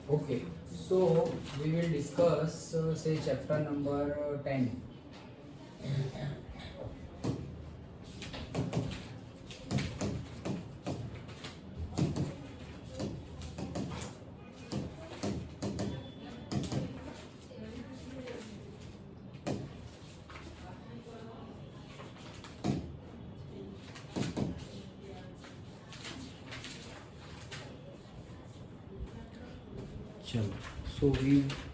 Okay, so we will discuss say chapter number 10. चलो, so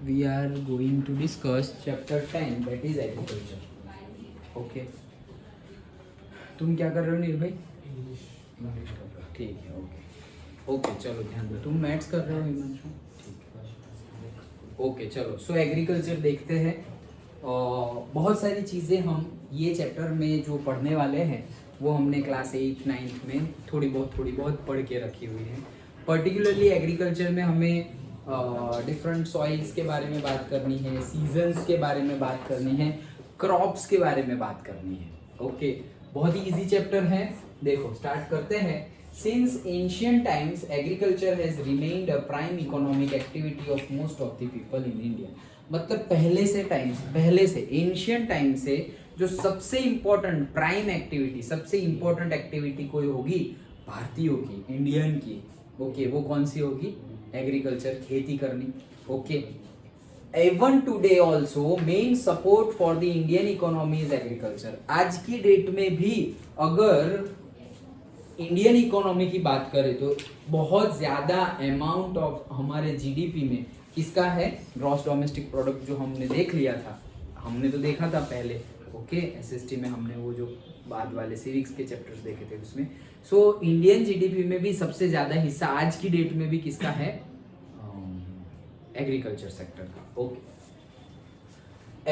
we are going to discuss chapter 10, that is agriculture. Okay, तुम क्या कर रहे हो निर्भय? इंग्लिश कर रहे हो, ठीक है. ओके ओके, चलो ध्यान दो. तुम मैथ्स कर रहे हो हिमांशु? ठीक है. ओके चलो, सो एग्रीकल्चर देखते हैं. बहुत सारी चीज़ें हम ये चैप्टर में जो पढ़ने वाले हैं वो हमने क्लास 8 9 में थोड़ी बहुत पढ़ के रखी हुई है. पर्टिकुलरली एग्रीकल्चर में हमें डिफरेंट सॉइल्स के बारे में बात करनी है, सीजन्स के बारे में बात करनी है, क्रॉप्स के बारे में बात करनी है. ओके, बहुत ही इजी चैप्टर है. देखो स्टार्ट करते हैं. Since ancient times agriculture has remained a prime economic activity of most of the people in India. मतलब पहले से एंशियंट टाइम से जो सबसे इम्पोर्टेंट प्राइम एक्टिविटी, सबसे इम्पोर्टेंट एक्टिविटी कोई होगी भारतीयों की, इंडियन की. ओके, वो कौन सी होगी? एग्रीकल्चर, खेती करनी. Okay, even today also main support for the Indian economy is agriculture. आज की डेट में भी अगर इंडियन इकोनॉमी की बात करें तो बहुत ज़्यादा अमाउंट ऑफ हमारे जीडीपी में किसका है? ग्रॉस डोमेस्टिक प्रोडक्ट, जो हमने देख लिया था, हमने तो देखा था पहले. ओके, एसएसटी में हमने वो जो बाद वाले सिविक्स के चैप्टर्स देखे थे उसमें. सो इंडियन जीडीपी में भी सबसे ज़्यादा हिस्सा आज की डेट में भी किसका है? एग्रीकल्चर सेक्टर का. Okay,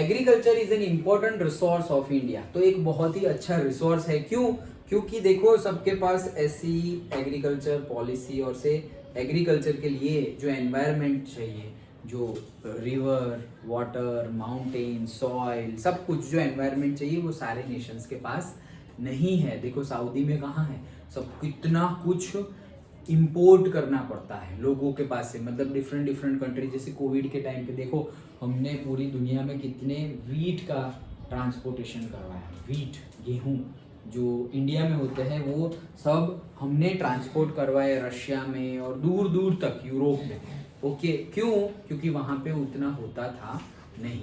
agriculture is an important resource of India. तो एक बहुत ही अच्छा रिसोर्स है. क्यों? क्योंकि देखो सबके पास ऐसी एग्रीकल्चर पॉलिसी और से एग्रीकल्चर के लिए जो एनवायरनमेंट चाहिए, जो रिवर, वाटर, माउंटेन, सॉइल, सब कुछ जो एनवायरनमेंट चाहिए वो सारे नेशंस के पास नहीं है. देखो सऊदी में कहाँ है? सब कितना कुछ इंपोर्ट करना पड़ता है लोगों के पास से, मतलब डिफरेंट कंट्री. जैसे कोविड के टाइम पे देखो हमने पूरी दुनिया में कितने वीट का ट्रांसपोर्टेशन करवाया. वीट, गेहूं जो इंडिया में होते हैं वो सब हमने ट्रांसपोर्ट करवाए रशिया में और दूर दूर तक यूरोप में. ओके, क्यों? क्योंकि वहाँ पे उतना होता था नहीं.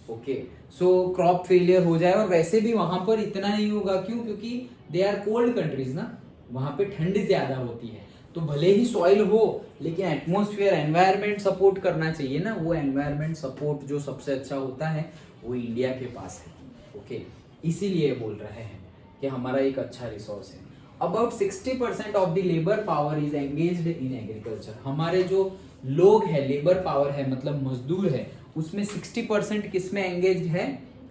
ओके, सो क्रॉप फेलियर हो जाए, और वैसे भी वहाँ पर इतना नहीं होगा. क्यों? क्योंकि दे आर कोल्ड कंट्रीज ना, वहाँ पे ठंड ज़्यादा होती है. तो भले ही सॉइल हो लेकिन एटमॉस्फेयर, एनवायरनमेंट सपोर्ट करना चाहिए ना. वो एनवायरनमेंट सपोर्ट जो सबसे अच्छा होता है वो इंडिया के पास है. ओके, इसीलिए बोल रहे हैं कि हमारा एक अच्छा रिसोर्स है. About 60% of the labour power is engaged in agriculture. हमारे जो लोग है, लेबर पावर है, मतलब मजदूर है, उसमें 60% किस में एंगेज्ड है?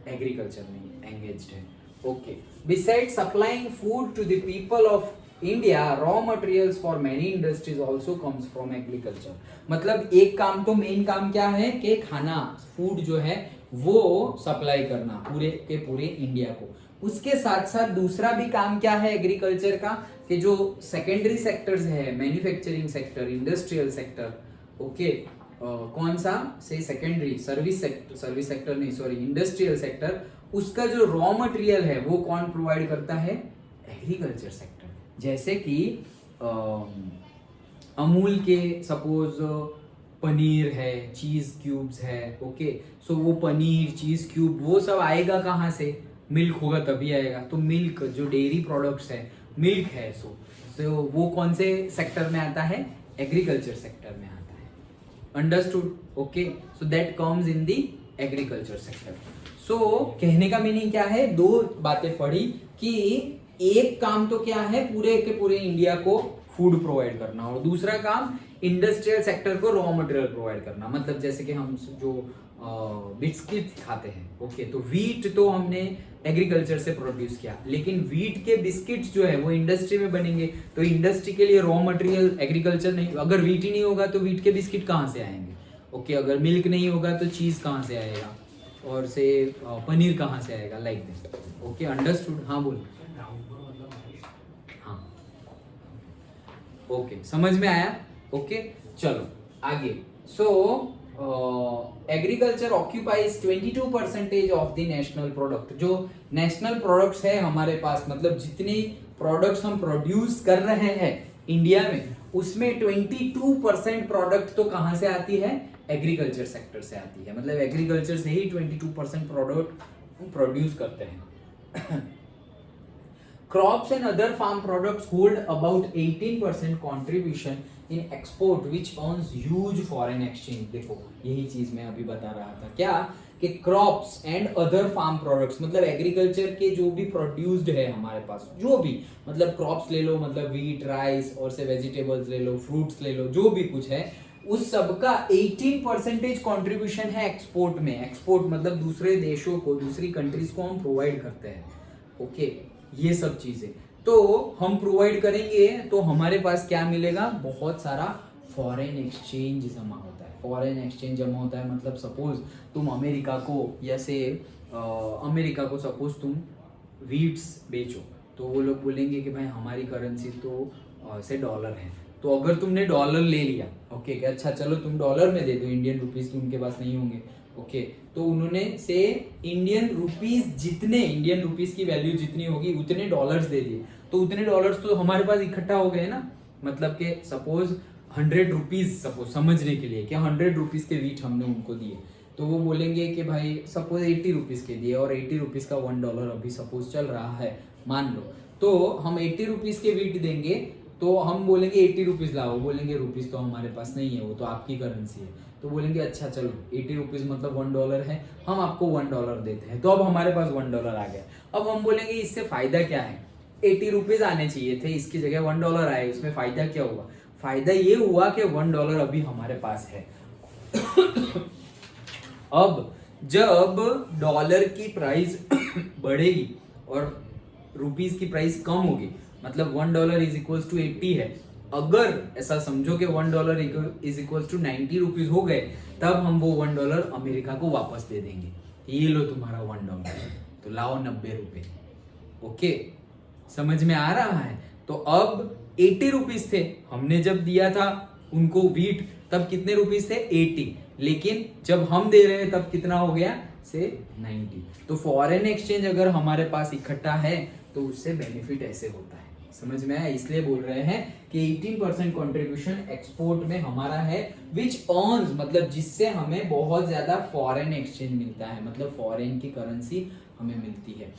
एग्रीकल्चर में एंगेज्ड है. Okay, besides supplying food to the people of India, raw materials for many industries also comes from agriculture. मतलब एक काम तो मेन काम क्या है कि खाना, फूड जो है वो सप्लाई करना पूरे के पूरे इंडिया को. उसके साथ साथ दूसरा भी काम क्या है एग्रीकल्चर का, कि जो सेकेंडरी सेक्टर्स है, manufacturing sector, industrial sector. Okay, कौन सा? से सेकेंडरी सर्विस सेक्टर नहीं, सॉरी, इंडस्ट्रियल सेक्टर. उसका जो रॉ मटेरियल है वो कौन प्रोवाइड करता है? Agriculture sector. जैसे कि अमूल के सपोज पनीर है, चीज क्यूब्स है. ओके, सो वो पनीर, चीज क्यूब वो सब आएगा कहाँ से? मिल्क होगा तभी आएगा. तो मिल्क, जो डेयरी प्रोडक्ट्स है, मिल्क है, सो वो कौन से सेक्टर में आता है? एग्रीकल्चर सेक्टर में आता है. Understood? Okay, so that comes in the agriculture sector. So कहने का मीनिंग क्या है? दो बातें पढ़ी कि एक काम तो क्या है, पूरे के पूरे इंडिया को फूड प्रोवाइड करना, और दूसरा काम इंडस्ट्रियल सेक्टर को रॉ मटेरियल प्रोवाइड करना. मतलब जैसे कि हम जो बिस्किट खाते हैं. ओके, तो वीट तो हमने एग्रीकल्चर से प्रोड्यूस किया, लेकिन वीट के बिस्किट्स जो है वो इंडस्ट्री में बनेंगे. तो इंडस्ट्री के लिए रॉ मटेरियल एग्रीकल्चर नहीं. अगर वीट ही नहीं होगा तो वीट के बिस्किट कहाँ से आएंगे? ओके, अगर मिल्क नहीं होगा तो चीज कहाँ से आएगा, और से पनीर कहाँ से आएगा, लाइक दैट. Okay, understood? हाँ बोल. हाँ, ओके, समझ में आया? ओके, चलो आगे. सो agriculture occupies 22% of the national product. जो नेशनल प्रोडक्ट्स है हमारे पास, मतलब जितने प्रोडक्ट्स हम प्रोड्यूस कर रहे हैं इंडिया में, उसमें 22% प्रोडक्ट तो कहां से आती है? एग्रीकल्चर सेक्टर से आती है। मतलब एग्रीकल्चर से ही 22% प्रोडक्ट प्रोड्यूस करते हैं। Crops and other farm products hold about 18% contribution in export which earns huge foreign exchange। देखो यही चीज मैं अभी बता रहा था, क्या कि crops and other farm products, मतलब एग्रीकल्चर के जो भी प्रोड्यूस्ड है हमारे पास, जो भी मतलब क्रॉप्स ले लो, मतलब व्हीट, राइस, और से वेजिटेबल्स ले लो, फ्रूट्स ले लो, जो भी कुछ है, उस सब का 18% कॉन्ट्रीब्यूशन है एक्सपोर्ट में। एक्सपोर्ट मतलब दूसरे देशों को, दूसरी कंट्रीज को हम प्रोवाइड करते हैं। ओके, ये सब चीजें तो हम प्रोवाइड करेंगे, तो हमारे पास क्या मिलेगा? बहुत सारा फॉरेन एक्सचेंज जमा होता है। फॉरेन एक्सचेंज जमा होता है मतलब सपोज तुम अमेरिका को, या से अमेरिका को सपोज तुम वीट्स बेचो, तो वो लोग बोलेंगे कि भाई हमारी करेंसी तो से डॉलर है। तो अगर तुमने डॉलर ले लिया, ओके, कि अच्छा चलो तुम डॉलर में दे दो, इंडियन रुपीस तो उनके पास नहीं होंगे, ओके, तो उन्होंने से इंडियन रुपीस जितने, इंडियन रुपीस की वैल्यू जितनी होगी उतने डॉलर्स दे दिए, तो उतने डॉलर्स तो हमारे पास इकट्ठा हो गए ना। मतलब कि सपोज 100 रुपीज, सपोज समझने के लिए कि 100 रुपीज के वीट हमने उनको दिए, तो वो बोलेंगे कि भाई सपोज 80 रुपीज के दिए, और 80 रुपीज का $1 अभी सपोज चल रहा है मान लो, तो हम 80 रुपीज के वीट देंगे, तो हम बोलेंगे 80 रुपीज लाओ, बोलेंगे रुपीज तो हमारे पास नहीं है, वो तो आपकी करेंसी है, तो बोलेंगे अच्छा चलो 80 रुपीज मतलब $1 है, हम आपको $1 देते हैं, तो अब हमारे पास $1 आ गया। अब हम बोलेंगे इससे फायदा क्या है? 80 रुपीज आने चाहिए थे, इसकी जगह $1 आए, उसमें फायदा क्या हुआ? फायदा ये हुआ कि $1 अभी हमारे पास है। अब जब डॉलर की प्राइस बढ़ेगी और रुपीस की प्राइस कम होगी, मतलब $1 इज इक्वल टू 80 है, अगर ऐसा समझो कि $1 इज इक्वल टू 90 रुपीज हो गए, तब हम वो $1 अमेरिका को वापस दे देंगे, ये लो तुम्हारा $1, तो लाओ 90 रुपए। ओके, समझ में आ रहा है? तो अब 80 रुपीज थे, हमने जब दिया था उनको वीट, तब कितने रुपीज थे? 80, लेकिन जब हम दे रहे हैं तब कितना हो गया? से 90। तो फॉरेन एक्सचेंज अगर हमारे पास इकट्ठा है तो उससे बेनिफिट ऐसे होता है। समझ में आया? इसलिए बोल रहे हैं कि 18% कंट्रीब्यूशन एक्सपोर्ट में हमारा है, विच अर्न्स मतलब जिससे हमें बहुत ज्यादा फॉरेन एक्सचेंज मिलता है, मतलब फॉरेन की करेंसी हमें मिलती है।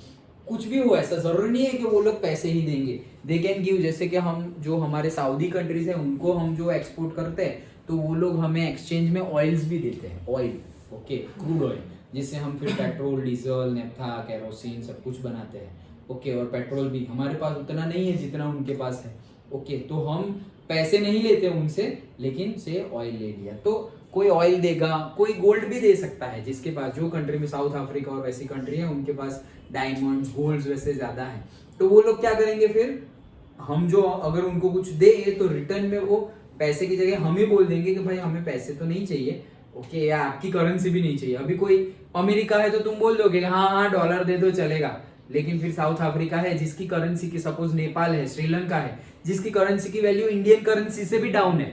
कुछ भी हो, ऐसा जरूरी नहीं है कि वो लोग पैसे ही देंगे, दे कैन गिव। जैसे कि हम जो हमारे सऊदी कंट्रीज है उनको हम जो एक्सपोर्ट करते हैं, तो वो लोग हमें एक्सचेंज में ऑयल्स भी देते हैं, ऑयल, ओके, क्रूड ऑयल, जिससे हम फिर पेट्रोल, डीजल, नेफ्था, केरोसिन सब कुछ बनाते हैं। ओके, और पेट्रोल भी हमारे पास उतना नहीं है जितना उनके पास है। ओके, तो हम पैसे नहीं लेते उनसे, लेकिन से ऑयल ले लिया, तो कोई ऑयल देगा, कोई गोल्ड भी दे सकता है, जिसके पास, जो कंट्री में, साउथ अफ्रीका और वैसी कंट्री है उनके पास डायमंड्स, गोल्ड्स वैसे ज्यादा है, तो वो लोग क्या करेंगे फिर, हम जो अगर उनको कुछ दे तो रिटर्न में वो पैसे की जगह हम ही बोल देंगे कि भाई हमें पैसे तो नहीं चाहिए, ओके, या आपकी करेंसी भी नहीं चाहिए। अभी कोई अमेरिका है तो तुम बोल दोगे हाँ हाँ $1 दे दो चलेगा, लेकिन फिर साउथ अफ्रीका है जिसकी करेंसी की, सपोज नेपाल है, श्रीलंका है जिसकी करेंसी की वैल्यू इंडियन करेंसी से भी डाउन है,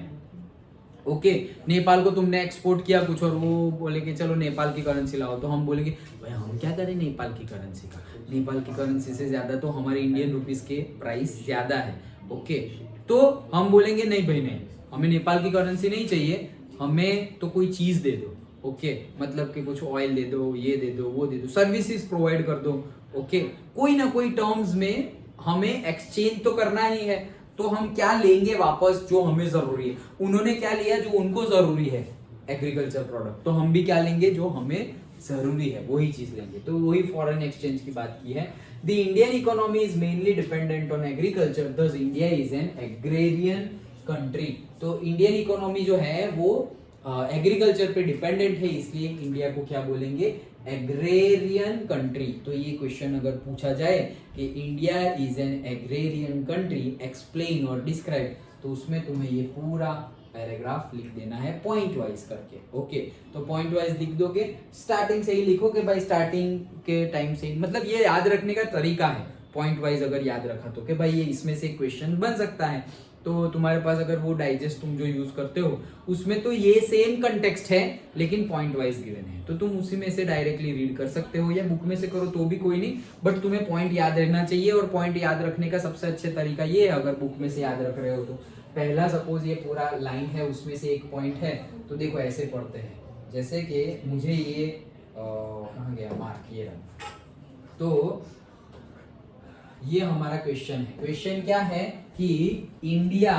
ओके, नेपाल को तुमने एक्सपोर्ट किया कुछ और वो बोले कि चलो नेपाल की करेंसी लाओ, तो हम बोलेंगे भाई हम क्या करें नेपाल की करेंसी का, नेपाल की करेंसी से ज्यादा तो हमारे इंडियन रुपीस के प्राइस ज्यादा है, ओके, तो हम बोलेंगे नहीं भाई नहीं, हमें नेपाल की करेंसी नहीं चाहिए, हमें तो कोई चीज दे दो, ओके, मतलब कि कुछ ऑयल दे दो, ये दे दो, वो दे दो, सर्विसेज प्रोवाइड कर दो, ओके, कोई ना कोई टर्म्स में हमें एक्सचेंज तो करना ही है, तो हम क्या लेंगे वापस जो हमें जरूरी है। उन्होंने क्या लिया जो उनको जरूरी है, एग्रीकल्चर प्रोडक्ट, तो हम भी क्या लेंगे जो हमें जरूरी है वही चीज लेंगे, तो वही फॉरेन एक्सचेंज की बात की है। The Indian economy is mainly dependent on agriculture, thus India is an agrarian country. तो इंडियन इकोनॉमी जो है वो एग्रीकल्चर पे डिपेंडेंट है, इसलिए इंडिया को क्या बोलेंगे, एग्रेरियन कंट्री। तो ये क्वेश्चन अगर पूछा जाए कि India is an agrarian country, explain और डिस्क्राइब, तो उसमें तुम्हें ये पूरा पैराग्राफ लिख देना है पॉइंट वाइज करके, ओके, तो पॉइंट वाइज लिख दोगे, स्टार्टिंग से ही लिखो कि भाई स्टार्टिंग के टाइम से, मतलब ये याद रखने का तरीका है, पॉइंट वाइज अगर याद रखा तो कि भाई ये इसमें से क्वेश्चन बन सकता है, तो तुम्हारे पास अगर वो डाइजेस्ट तुम जो यूज करते हो उसमें तो ये सेम कंटेक्स्ट है लेकिन पॉइंट वाइज गिवन है, तो तुम उसी में से डायरेक्टली रीड कर सकते हो या बुक में से करो तो भी कोई नहीं, बट तुम्हें पॉइंट याद रहना चाहिए। और पॉइंट याद रखने का सबसे अच्छा तरीका ये है, अगर बुक में से याद रख रहे हो तो पहला सपोज ये पूरा लाइन है उसमें से एक पॉइंट है, तो देखो ऐसे पढ़ते हैं, जैसे कि मुझे ये कहाँ गया मार्क, ये रहा, तो ये हमारा क्वेश्चन है। क्वेश्चन क्या है कि India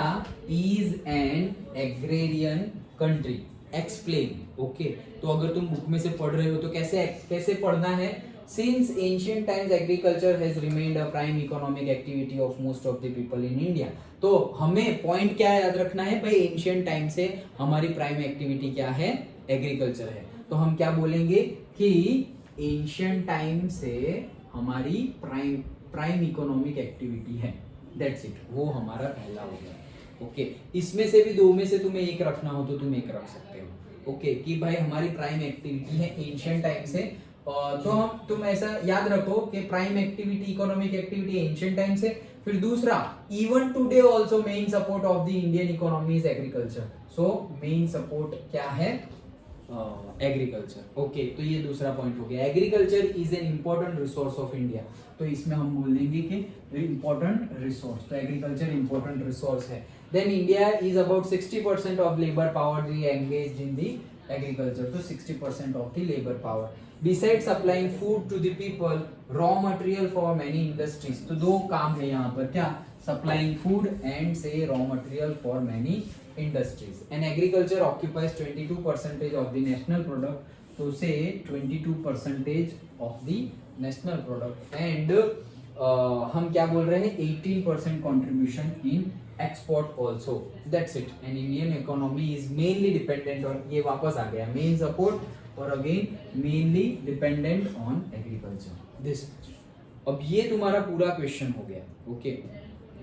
is an agrarian country, explain. Okay, तो अगर तुम बुक में से पढ़ रहे हो तो कैसे कैसे पढ़ना है, since ancient times agriculture has remained a prime economic activity of most of the people in India. तो हमें पॉइंट क्या याद रखना है भाई, एंशिएंट टाइम से हमारी प्राइम एक्टिविटी क्या है, एग्रीकल्चर है। तो हम क्या बोलेंगे कि एंशिएंट टाइम से हमारी प्राइम इकोनॉमिक एक्टिविटी है, दैट्स इट, वो हमारा पहला हो गया। ओके, इसमें से भी दो में से तुम्हें एक रखना हो तो तुम एक रख सकते हो। ओके, कि भाई हमारी प्राइम एक्टिविटी है एंशिएंट टाइम से, तो हम तुम ऐसा याद रखो कि prime activity economic activity ancient time से। फिर दूसरा, even today also main support of the Indian economy is agriculture, so main support क्या है, एग्रीकल्चर। ओके, तो ये दूसरा पॉइंट हो गया, agriculture is an important resource of India, तो इसमें हम बोल देंगे कि इंपॉर्टेंट रिसोर्स, तो एग्रीकल्चर इंपॉर्टेंट रिसोर्स है। Then India is about 60% of labour power engaged in the agriculture, तो 60% of the labour power. Besides supplying food to the people, raw material for many industries, तो दो काम है यहाँ पर, क्या, supplying food and say raw material for many industries, and agriculture occupies 22% of the national product, तो say 22% of the national product, and हम क्या बोल रहे हैं, 18% contribution in export also, that's it, and Indian economy is mainly dependent on, ये वापस आ गया main support और again mainly dependent on agriculture, this. अब ये तुम्हारा पूरा क्वेश्चन हो गया। ओके,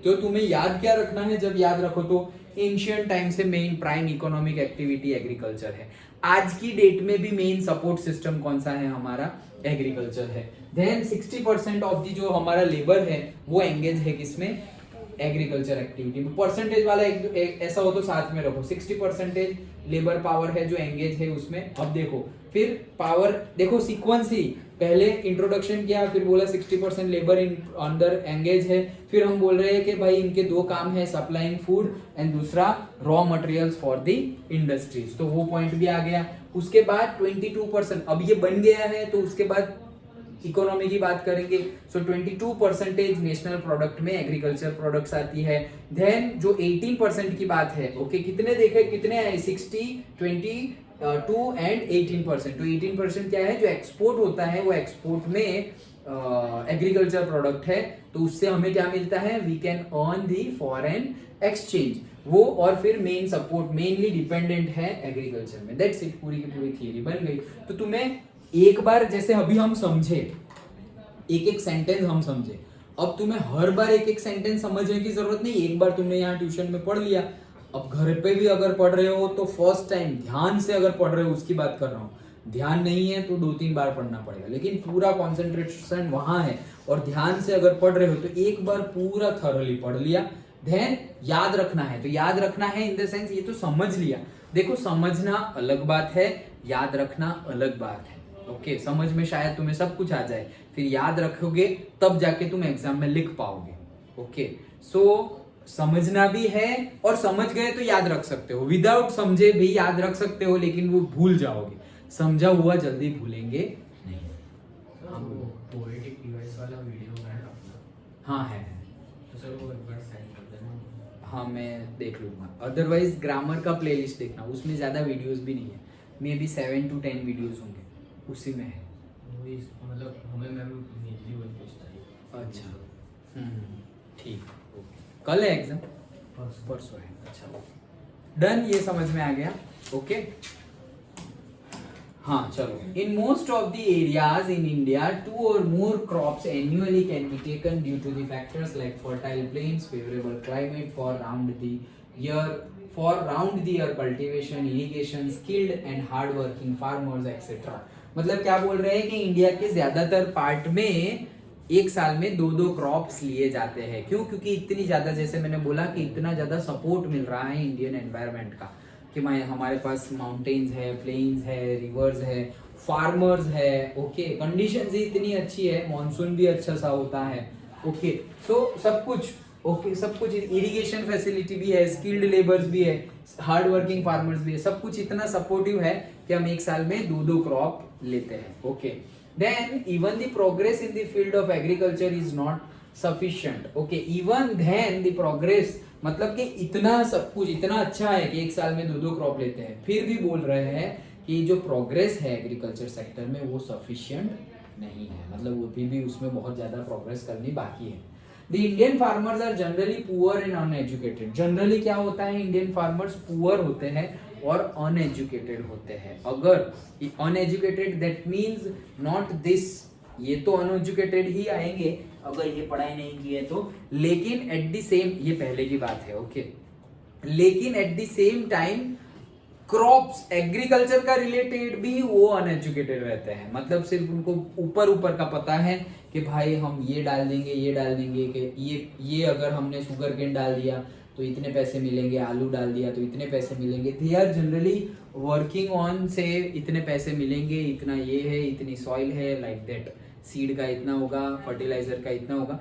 तो तुम्हें याद क्या रखना है, जब याद रखो तो एंशिएंट टाइम से main prime economic activity agriculture है, आज की डेट में भी मेन सपोर्ट सिस्टम कौन सा है, हमारा एग्रीकल्चर है। देन 60% ऑफ दी जो हमारा लेबर है वो एंगेज है किसमें, एग्रीकल्चर एक्टिविटी में। परसेंटेज वाला एक ऐसा हो तो साथ में रखो, 60% लेबर पावर है जो एंगेज है उसमें। अब देखो फिर पावर, देखो सीक्वेंस ही, पहले इंट्रोडक्शन किया, फिर बोला 60% लेबर इन अंदर एंगेज है, फिर हम बोल रहे हैं कि भाई इनके दो काम है, सप्लाइंग फूड एंड दूसरा raw materials for the industries, तो वो पॉइंट भी आ गया। उसके बाद 22%, अब ये बन गया है तो उसके बाद इकोनॉमी की बात करेंगे, सो 22% नेशनल प्रोडक्ट में एग्रीकल्चर प्रोडक्ट्स आती है। देन जो 18% की बात है, ओके, कितने देखे, कितने आए, 60, 22 एंड 18%, तो 18% क्या है जो एक्सपोर्ट होता है, वो एक्सपोर्ट में एग्रीकल्चर प्रोडक्ट है, तो उससे हमें क्या मिलता है, we can earn the foreign exchange, वो, और फिर मेन सपोर्ट मेनली डिपेंडेंट है एग्रीकल्चर में, दैट्स इट, पूरी की पूरी थियरी बन गई। तो तुम्हें एक बार, जैसे अभी हम समझे, एक एक सेंटेंस हम समझे, अब तुम्हें हर बार एक एक सेंटेंस समझने की जरूरत नहीं, एक बार तुमने यहाँ ट्यूशन में पढ़ लिया, अब घर पे भी अगर पढ़ रहे हो तो फर्स्ट टाइम ध्यान से अगर पढ़ रहे हो उसकी बात कर रहा हूँ, ध्यान नहीं है तो 2-3 बार पढ़ना पड़ेगा, लेकिन पूरा कॉन्सेंट्रेशन वहां है और ध्यान से अगर पढ़ रहे हो तो एक बार पूरा थॉरली पढ़ लिया। देन याद रखना है, तो याद रखना है इन द सेंस ये तो समझ लिया, देखो समझना अलग बात है, याद रखना अलग बात है। ओके, समझ में शायद तुम्हें सब कुछ आ जाए, फिर याद रखोगे तब जाके तुम एग्जाम में लिख पाओगे। ओके, सो समझना भी है और समझ गए तो याद रख सकते हो, विदाउट समझे भी याद रख सकते हो, लेकिन वो भूल जाओगे, समझा हुआ जल्दी भूलेंगे नहीं। पोएटिक डिवाइस वाला वीडियो है अपना, हाँ है, तो सर वो एक बार सेंड कर देना। हाँ मैं देख लूंगा, अदरवाइज ग्रामर का प्लेलिस्ट देखना, उसमें ज्यादा वीडियोस भी नहीं है, मे बी 7 to 10 वीडियोस होंगे, उसी में है। वही मतलब हमें मैम मेनली वही पूछता है। अच्छा, ठीक, ओके, कल है एग्जाम, परसों है, अच्छा डन, ये समझ में आ गया। ओके, हाँ चलो, in most of the areas in India 2 or more crops annually can be taken due to the factors like fertile plains, favorable climate for round the year cultivation, irrigation, skilled and hard working farmers etc. मतलब क्या बोल रहे हैं कि India के ज्यादातर part में एक साल में 2-2 क्रॉप्स लिए जाते हैं। क्यों? क्योंकि इतनी ज्यादा, जैसे मैंने बोला कि इतना ज्यादा सपोर्ट मिल रहा है इंडियन एनवायरनमेंट का, कि हमारे पास माउंटेन्स है, प्लेन्स है, रिवर्स है, फार्मर्स है, ओके, कंडीशंस ही इतनी अच्छी है, मॉनसून भी अच्छा सा होता है, ओके, सो सब कुछ, ओके, सब कुछ, इरिगेशन फैसिलिटी भी है, स्किल्ड लेबर्स भी है, हार्ड वर्किंग फार्मर्स भी है, सब कुछ इतना सपोर्टिव है कि हम एक साल में 2-2 क्रॉप लेते हैं, okay. Then even the progress in the field of agriculture is not sufficient, okay, even then the progress, मतलब कि इतना सब कुछ इतना अच्छा है कि एक साल में 2-2 क्रॉप लेते हैं, फिर भी बोल रहे हैं कि जो प्रोग्रेस है एग्रीकल्चर सेक्टर में वो सफिशिएंट नहीं है, मतलब वो भी उसमें बहुत ज्यादा प्रोग्रेस करनी बाकी है। The Indian farmers are generally poor and uneducated. Generally क्या होता है, इंडियन फार्मर्स पुअर होते हैं और अनएजुकेटेड होते हैं। अगर uneducated that means not this, ये तो अनएजुकेटेड ही आएंगे अगर ये पढ़ाई नहीं की है तो, लेकिन एट द सेम, ये पहले की बात है, ओके, लेकिन eight the same time crops agriculture का रिलेटेड भी वो अनएजुकेटेड रहते हैं, मतलब सिर्फ उनको ऊपर ऊपर का पता है कि भाई हम ये डाल देंगे कि ये अगर हमने शुगर केन डाल दिया तो इतने पैसे मिलेंगे, आलू डाल दिया तो इतने पैसे मिलेंगे। They are generally working on से इतने पैसे मिलेंगे, इतना ये है, इतनी सॉइल है, लाइक दैट, सीड का इतना होगा, फर्टिलाइजर का इतना होगा।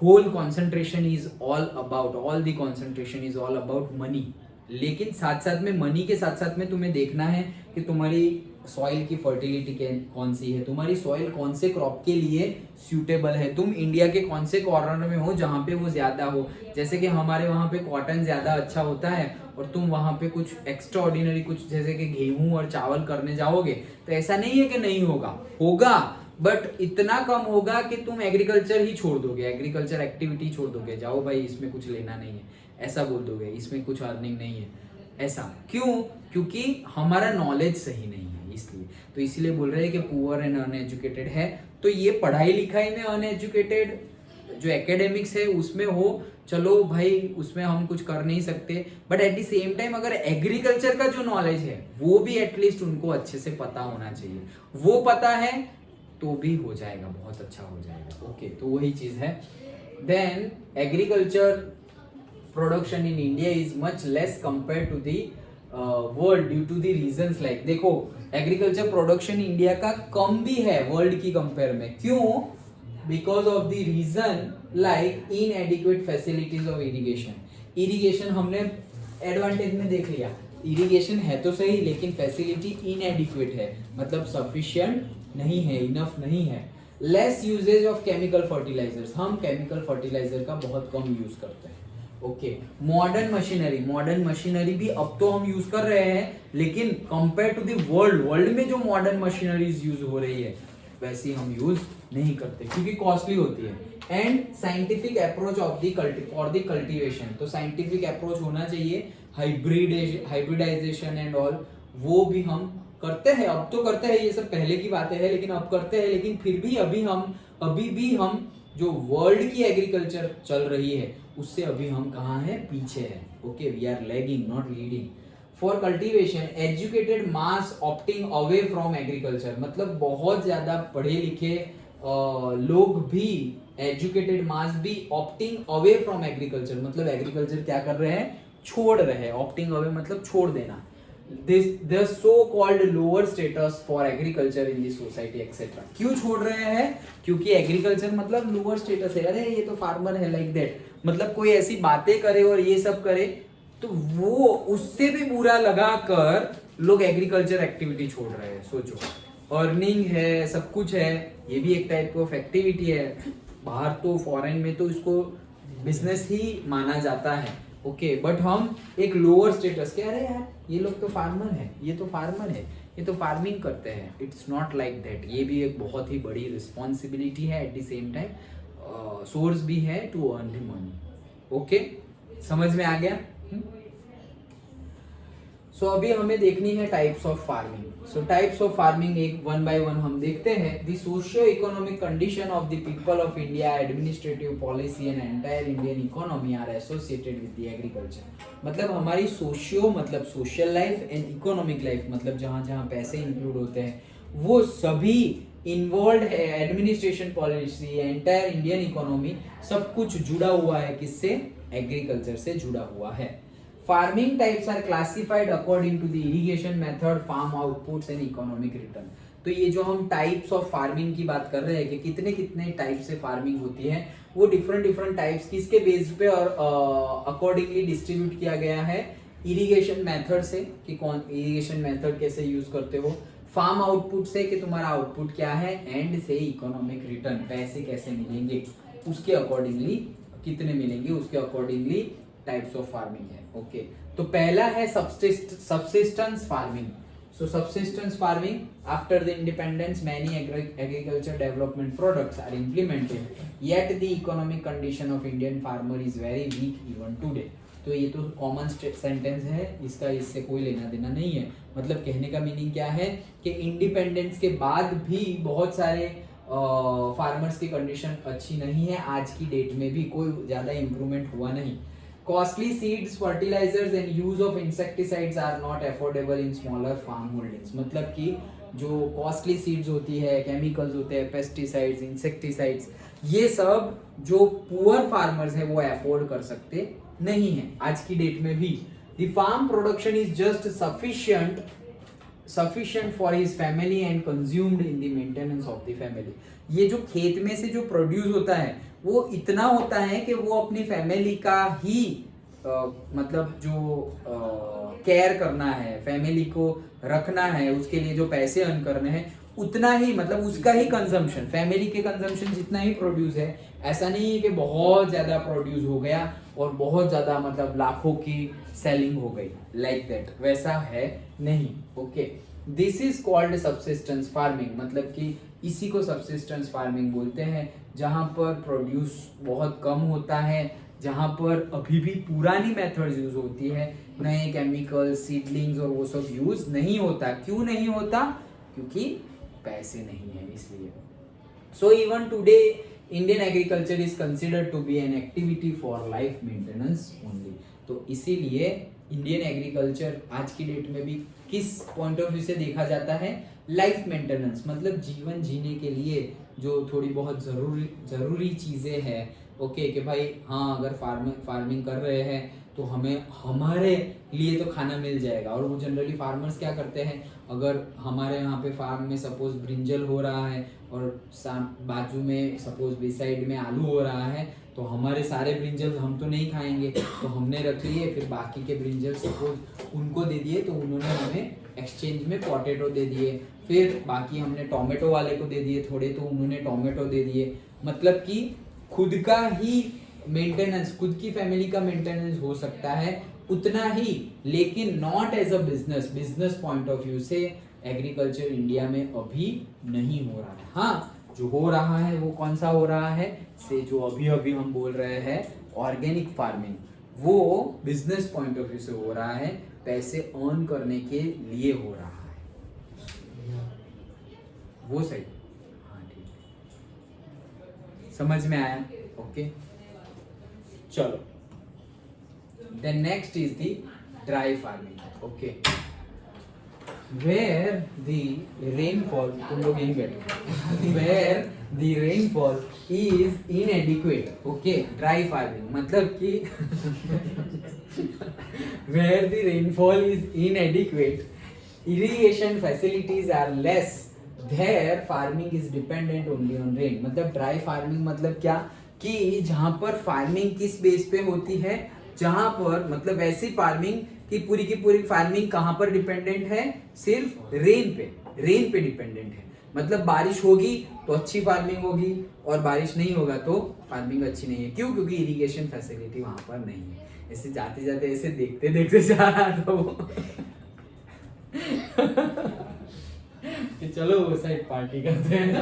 Whole concentration is all about money. लेकिन साथ साथ में मनी के साथ साथ में तुम्हें देखना है कि तुम्हारी सॉइल की फर्टिलिटी कौन सी है, तुम्हारी सॉइल कौन से क्रॉप के लिए सूटेबल है, तुम इंडिया के कौन से कॉर्नर में हो जहाँ पे वो ज्यादा हो। जैसे कि हमारे वहाँ पे कॉटन ज्यादा अच्छा होता है और तुम वहाँ पे कुछ एक्स्ट्रा ऑर्डिनरी कुछ जैसे कि गेहूं और चावल करने जाओगे तो ऐसा नहीं है कि नहीं होगा, बट इतना कम होगा कि तुम एग्रीकल्चर ही छोड़ दोगे, एग्रीकल्चर एक्टिविटी छोड़ दोगे, जाओ भाई इसमें कुछ लेना नहीं है, ऐसा बोल दोगे, इसमें कुछ अर्निंग नहीं है। ऐसा क्यों? क्योंकि हमारा नॉलेज सही नहीं है, इसलिए तो इसीलिए बोल रहे हैं कि पुअर एंड अनएजुकेटेड है। तो ये पढ़ाई लिखाई में अनएजुकेटेड जो एकेडमिक्स है उसमें हो, चलो भाई उसमें हम कुछ कर नहीं सकते, but at the same time अगर एग्रीकल्चर का जो नॉलेज है वो भी एटलीस्ट उनको अच्छे से पता होना चाहिए। वो पता है तो भी हो जाएगा, बहुत अच्छा हो जाएगा, ओके। तो वही चीज है। Then agriculture production in India is much less compare to the world due to the reasons like, देखो एग्रीकल्चर प्रोडक्शन इंडिया का कम भी है वर्ल्ड की कंपेयर में। क्यों? Because of the reason like inadequate facilities of irrigation हमने advantage में देख लिया, इरिगेशन है तो सही लेकिन फैसिलिटी इनएडिक्वेट है, मतलब सफिशिएंट नहीं है, इनफ नहीं है। Less usage of chemical fertilisers, हम केमिकल फर्टिलाइजर का बहुत कम यूज करते हैं, ओके। मॉडर्न मशीनरी भी अब तो हम यूज कर रहे हैं, लेकिन कंपेयर टू द वर्ल्ड में जो मॉडर्न मशीनरीज यूज हो रही है वैसी हम यूज नहीं करते क्योंकि कॉस्टली होती है। And scientific approach of the for the cultivation, तो साइंटिफिक अप्रोच होना चाहिए, हाइब्रिडाइजेशन एंड ऑल, वो भी हम करते हैं, अब तो करते हैं, ये सब पहले की बातें हैं लेकिन अब करते हैं। लेकिन फिर भी अभी भी हम जो वर्ल्ड की एग्रीकल्चर चल रही है उससे अभी हम कहाँ हैं? पीछे हैं, okay. We are lagging not leading. For cultivation educated mass opting away from agriculture, मतलब बहुत ज्यादा पढ़े लिखे लोग भी, एजुकेटेड मास भी ऑप्टिंग अवे फ्रॉम एग्रीकल्चर, मतलब एग्रीकल्चर क्या कर रहे हैं? छोड़ रहे हैं। ऑप्टिंग अवे मतलब छोड़ देना। the so called lower status for agriculture in the society etc. क्यों छोड़ रहे हैं? क्योंकि एग्रीकल्चर मतलब लोअर स्टेटस है, अरे ये तो फार्मर है, लाइक दैट, मतलब कोई ऐसी बातें करे और ये सब करे तो वो उससे भी बुरा लगा कर लोग एग्रीकल्चर एक्टिविटी छोड़ रहे हैं। सोचो, अर्निंग है, सब कुछ है, ये भी एक टाइप ऑफ एक्टिविटी है। बाहर तो फॉरेन में तो इसको बिजनेस ही माना जाता है, ओके, बट हम एक लोअर स्टेटस के, अरे यार ये लोग तो फार्मर है, ये तो फार्मर है, ये तो फार्मिंग करते हैं। It's not like that. ये भी एक बहुत ही बड़ी रिस्पॉन्सिबिलिटी है, at the same time source भी है to earn the money, okay. समझ में आ गया? सो अभी हमें देखनी है types of farming. So types of farming एक वन बाय वन हम देखते हैं। The socio economic condition of the people of India, administrative policy and entire Indian economy are associated with the agriculture. मतलब हमारी सोशियो मतलब social life and economic life मतलब जहाँ जहाँ पैसे इंक्लूड होते हैं वो सभी इन्वॉल्व है, administration policy, entire Indian economy, सब कुछ जुड़ा हुआ है किससे? एग्रीकल्चर से जुड़ा हुआ है। Farming types are classified according to the irrigation method, farm outputs and economic return. तो ये जो हम टाइप्स ऑफ फार्मिंग की बात कर रहे हैं कि कितने कितने टाइप से फार्मिंग होती है, वो डिफरेंट टाइप्स किसके बेस पे और अकॉर्डिंगली डिस्ट्रीब्यूट किया गया है? इरिगेशन मेथड से, कि कौन इरिगेशन मेथड कैसे यूज करते हो, फार्म आउटपुट से कि तुम्हारा आउटपुट क्या है, एंड से इकोनॉमिक रिटर्न, पैसे कैसे मिलेंगे, उसके अकॉर्डिंगली कितने मिलेंगे, उसके अकॉर्डिंगली टाइप्स ऑफ फार्मिंग है। ओके, तो पहला है subsistence farming. So subsistence farming, after the independence, many agriculture development products are implemented, yet the economic condition of Indian farmer is very weak even today. तो ये तो common sentence है, इसका इससे कोई लेना देना नहीं है। मतलब कहने का मीनिंग क्या है कि इंडिपेंडेंस के बाद भी बहुत सारे फार्मर्स की कंडीशन अच्छी नहीं है, आज की डेट में भी कोई ज़्यादा इम्प्रूवमेंट हुआ नहीं। Costly seeds, fertilizers and use of insecticides are not affordable in smaller farm holdings. मतलब कि जो costly seeds होती है, chemicals होते हैं, pesticides, insecticides, ये सब जो poor farmers है वो afford कर सकते नहीं है आज की डेट में भी। The farm production is just sufficient for his family and consumed in the maintenance of the family. ये जो खेत में से जो प्रोड्यूस होता है वो इतना होता है कि वो अपनी फैमिली का ही मतलब जो केयर करना है, फैमिली को रखना है, उसके लिए जो पैसे अर्न करने हैं उतना ही, मतलब उसका ही कंजम्पशन, फैमिली के कंजम्पशन जितना ही प्रोड्यूस है। ऐसा नहीं है कि बहुत ज्यादा प्रोड्यूस हो गया और बहुत ज्यादा मतलब लाखों की सेलिंग हो गई, लाइक दैट, वैसा है नहीं। Okay, this is called subsistence farming, मतलब कि इसी को सब्सिस्टेंस फार्मिंग बोलते हैं, जहां पर प्रोड्यूस बहुत कम होता है, जहां पर अभी भी पुरानी मेथड्स यूज होती है, नए केमिकल, सीडलिंग्स और वो सब यूज नहीं होता। क्यों नहीं होता? क्योंकि पैसे नहीं है, इसलिए। So even today Indian agriculture is considered to be an activity for life maintenance only. तो इसीलिए इंडियन एग्रीकल्चर आज की डेट में भी किस पॉइंट ऑफ व्यू से देखा जाता है? लाइफ मेंटेनेंस, मतलब जीवन जीने के लिए जो थोड़ी बहुत जरूरी चीजें हैं। ओके, कि भाई हाँ, अगर फार्मिंग कर रहे हैं तो हमें हमारे लिए तो खाना मिल जाएगा। और वो जनरली फार्मर्स क्या करते हैं, अगर हमारे यहाँ पे फार्म में सपोज ब्रिंजल हो रहा है और बाजू में सपोज बिसाइड में आलू हो रहा है, तो हमारे सारे ब्रिंजल हम तो नहीं खाएंगे, तो हमने रख लिए, फिर बाकी के ब्रिंजल सपोज उनको दे दिए, तो उन्होंने हमें एक्सचेंज में पोटैटो दे दिए, फिर बाकी हमने टोमेटो वाले को दे दिए थोड़े, तो उन्होंने टोमेटो दे दिए। मतलब कि खुद का ही मेंटेनेंस, खुद की फैमिली का मेंटेनेंस हो सकता है उतना ही, लेकिन not as a business point of view से एग्रीकल्चर इंडिया में अभी नहीं हो रहा है। हाँ, जो हो रहा है वो कौन सा हो रहा है, से जो अभी अभी हम बोल रहे हैं ऑर्गेनिक फार्मिंग, वो बिजनेस पॉइंट ऑफ व्यू से हो रहा है, पैसे अर्न करने के लिए हो रहा है, वो सही। हाँ ठीक है, समझ में आया? ओके, चलो, the next is the dry farming. Okay, where the rainfall, तुम लोग यहीं बैठो, where the rainfall is inadequate. Okay, dry farming मतलब कि where the rainfall is inadequate, irrigation facilities are less, there farming is dependent only on rain. मतलब dry farming मतलब क्या, कि जहाँ पर फार्मिंग किस बेस पे होती है, जहाँ पर मतलब वैसी फार्मिंग कि पूरी की पूरी फार्मिंग कहाँ पर डिपेंडेंट है, सिर्फ रेन पे डिपेंडेंट है। मतलब बारिश होगी तो अच्छी फार्मिंग होगी और बारिश नहीं होगा तो फार्मिंग अच्छी नहीं है। क्यों? क्योंकि इरिगेशन फैसिलिटी वहां पर नहीं है। ऐसे जाते जाते ऐसे देखते देखते जा रहा था वो कि चलो वो साइड पार्टी करते हैं ना।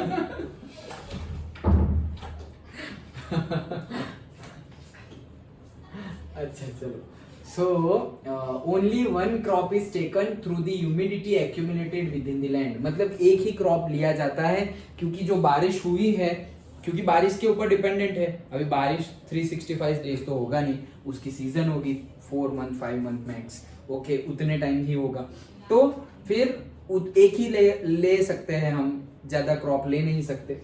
अच्छा चलो, so only one crop is taken through the humidity accumulated within the land. मतलब एक ही क्रॉप लिया जाता है क्योंकि जो बारिश हुई है, क्योंकि बारिश के ऊपर डिपेंडेंट है। अभी बारिश 365 डेज तो होगा नहीं, उसकी सीजन होगी 4 मंथ 5 मंथ मैक्स। ओके, उतने टाइम ही होगा, तो फिर एक ही ले सकते हैं हम ज्यादा क्रॉप ले नहीं सकते।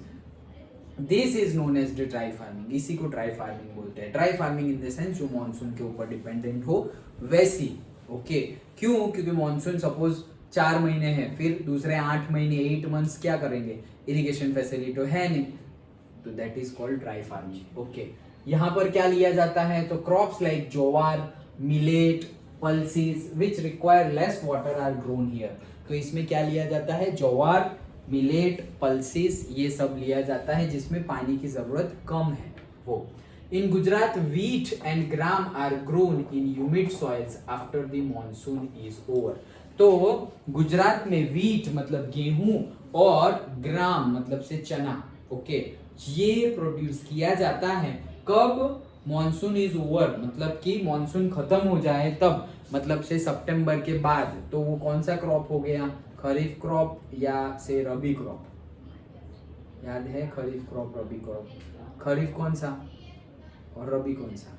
This is known as the dry farming, इसी को ड्राई फार्मिंग बोलते हैं। Dry farming in the sense जो मानसून के ऊपर डिपेंडेंट हो वैसी। ओके क्यों? क्योंकि मानसून सपोज 4 महीने हैं, फिर दूसरे 8 महीने 8 मंथ्स क्या करेंगे, इरिगेशन फैसिलिटी तो है नहीं, तो that is called dry farming. Okay यहाँ पर क्या लिया जाता है, तो crops like jowar, millet, pulses which require less water are grown here. तो इसमें क्या लिया जाता है, ज्वार, मिलेट, पल्सेस, ये सब लिया जाता है जिसमें पानी की जरूरत कम है वो। In Gujarat wheat and gram are grown in humid soils after the monsoon is over. तो गुजरात में व्हीट मतलब गेहूं और ग्राम मतलब से चना, ओके ये प्रोड्यूस किया जाता है कब, मॉनसून इज ओवर मतलब कि मॉनसून खत्म हो जाए तब, मतलब से सितंबर के बाद। तो वो कौन सा क्रॉप हो गया, खरीफ क्रॉप या से रबी क्रॉप, याद है खरीफ क्रॉप रबी क्रॉप, खरीफ कौन सा और रबी कौन सा?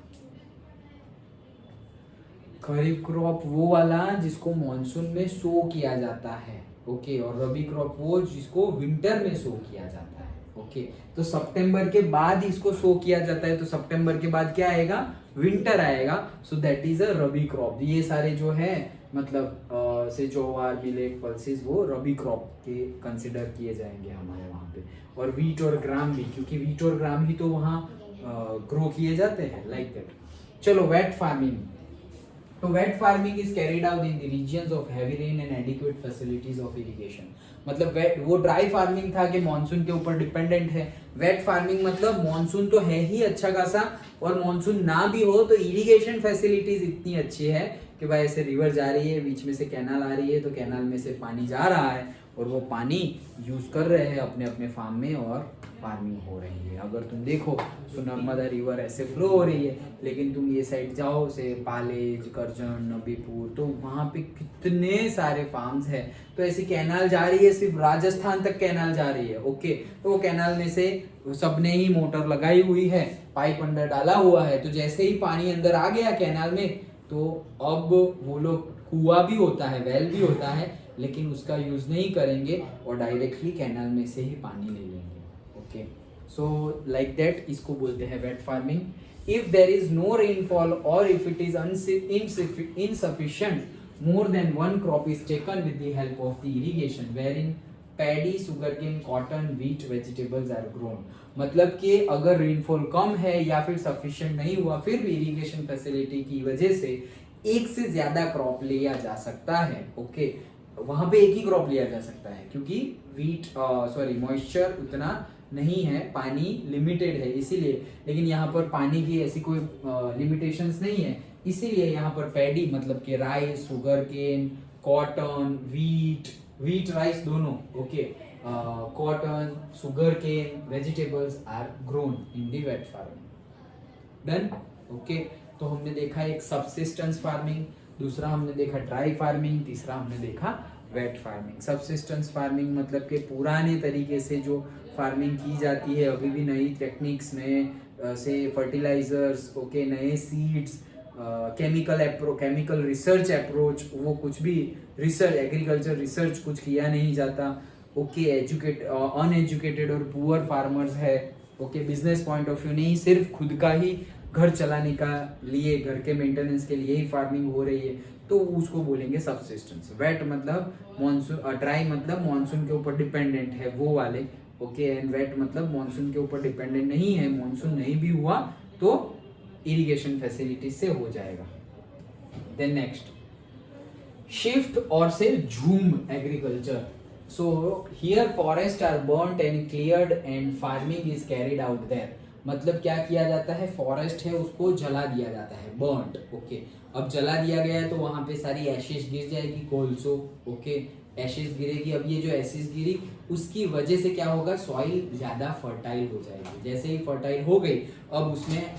खरीफ क्रॉप वो वाला जिसको मॉनसून में सो किया जाता है, ओके, और रबी क्रॉप वो जिसको विंटर में सो किया जाता है। ओके तो सितंबर के बाद इसको सो किया जाता है, तो सितंबर के बाद क्या आएगा, विंटर आएगा, so that is a rabi crop. ये सारे जो है मतलब से ज्वार, मिलेट, पल्सेस वो रबी क्रॉप के कंसिडर किए जाएंगे हमारे वहाँ पे। और व्हीट और ग्राम भी, क्योंकि व्हीट और ग्राम ही तो वहाँ ग्रो किए जाते हैं, लाइक दैट। चलो वेट फार्मिंग। तो wet farming is carried out in the regions of heavy rain and adequate facilities of irrigation. मतलब वो ड्राई फार्मिंग था कि मॉनसून के ऊपर डिपेंडेंट है। वेट फार्मिंग मतलब मॉनसून तो है ही अच्छा खासा, और मॉनसून ना भी हो तो इरिगेशन फैसिलिटीज इतनी अच्छी है कि भाई ऐसे रिवर जा रही है, बीच में से कैनाल आ रही है, तो कैनाल में से पानी जा रहा है और वो पानी यूज कर रहे हैं अपने अपने फार्म में और फार्मिंग हो रही है। अगर तुम देखो तो नर्मदा रिवर ऐसे फ्लो हो रही है, लेकिन तुम ये साइड जाओ से पालेज, करजन, नबीपुर, तो वहाँ पे कितने सारे फार्म्स है। तो ऐसी कैनाल जा रही है, सिर्फ राजस्थान तक कैनाल जा रही है, ओके। तो वो कैनाल में से सबने ही मोटर लगाई हुई है, पाइप अंदर डाला हुआ है, तो जैसे ही पानी अंदर आ गया कैनाल में, तो अब वो लोग, कुआं भी होता है, वेल भी होता है, लेकिन उसका यूज नहीं करेंगे और डायरेक्टली कैनाल में से ही पानी ले लेंगे। ओके सो लाइक दैट, इसको बोलते हैं wet farming. If there is no rainfall और if it is insufficient more than one crop is taken with the help of the irrigation wherein paddy, sugarcane, cotton, wheat, vegetables are grown। मतलब कि अगर rainfall कम है या फिर sufficient नहीं हुआ, फिर भी इरिगेशन फैसिलिटी की वजह से एक से ज्यादा क्रॉप लिया जा सकता है। ओके वहां पे एक ही क्रॉप लिया जा सकता है क्योंकि मॉइस्चर उतना नहीं है, पानी लिमिटेड है इसीलिए। लेकिन यहाँ पर पानी की ऐसी कोई लिमिटेशंस नहीं है, इसीलिए यहाँ पर पैडी मतलब कि rice, sugar cane, cotton, wheat rice दोनों, okay, cotton, sugar cane, vegetables are grown in the wet farming. Done, okay. तो हमने देखा एक सबसिस्टेंस फार्मिंग, दूसरा हमने देखा ड्राई फार्मिंग, तीसरा हमने देखा वेट फार्मिंग। सबसिस्टेंस फार्मिंग मतलब कि पुराने तरीके से जो फार्मिंग की जाती है, अभी भी नई टेक्निक्स, नए से फर्टिलाइजर्स, ओके, नए सीड्स, केमिकल रिसर्च अप्रोच, वो कुछ भी रिसर्च, एग्रीकल्चर रिसर्च कुछ किया नहीं जाता। ओके अनएजुकेटेड और पुअर फार्मर्स है, okay, business point of view नहीं, सिर्फ खुद का ही घर चलाने का लिए, घर के मेंटेनेंस के लिए ही फार्मिंग हो रही है, तो उसको बोलेंगे सबसिस्टेंस। वेट मतलब मॉनसून, ड्राई मतलब मॉनसून के ऊपर डिपेंडेंट है वो वाले, ओके, एंड वेट मतलब मॉनसून के ऊपर डिपेंडेंट नहीं है, मॉनसून नहीं भी हुआ तो इरिगेशन फैसिलिटी से हो जाएगा। देन नेक्स्ट शिफ्ट और से jhum agriculture. So here forest are burned and cleared and farming is carried out there. मतलब क्या किया जाता है, फॉरेस्ट है उसको जला दिया जाता है, बर्न्ड, ओके। अब जला दिया गया है तो वहां पे सारी एशेस गिर जाएगी, कोलसो, ओके, एशेस गिरेगी। अब ये जो एशेस गिरी उसकी वजह से क्या होगा, सॉइल ज्यादा फर्टाइल हो जाएगी। जैसे ही फर्टाइल हो गई अब उसमें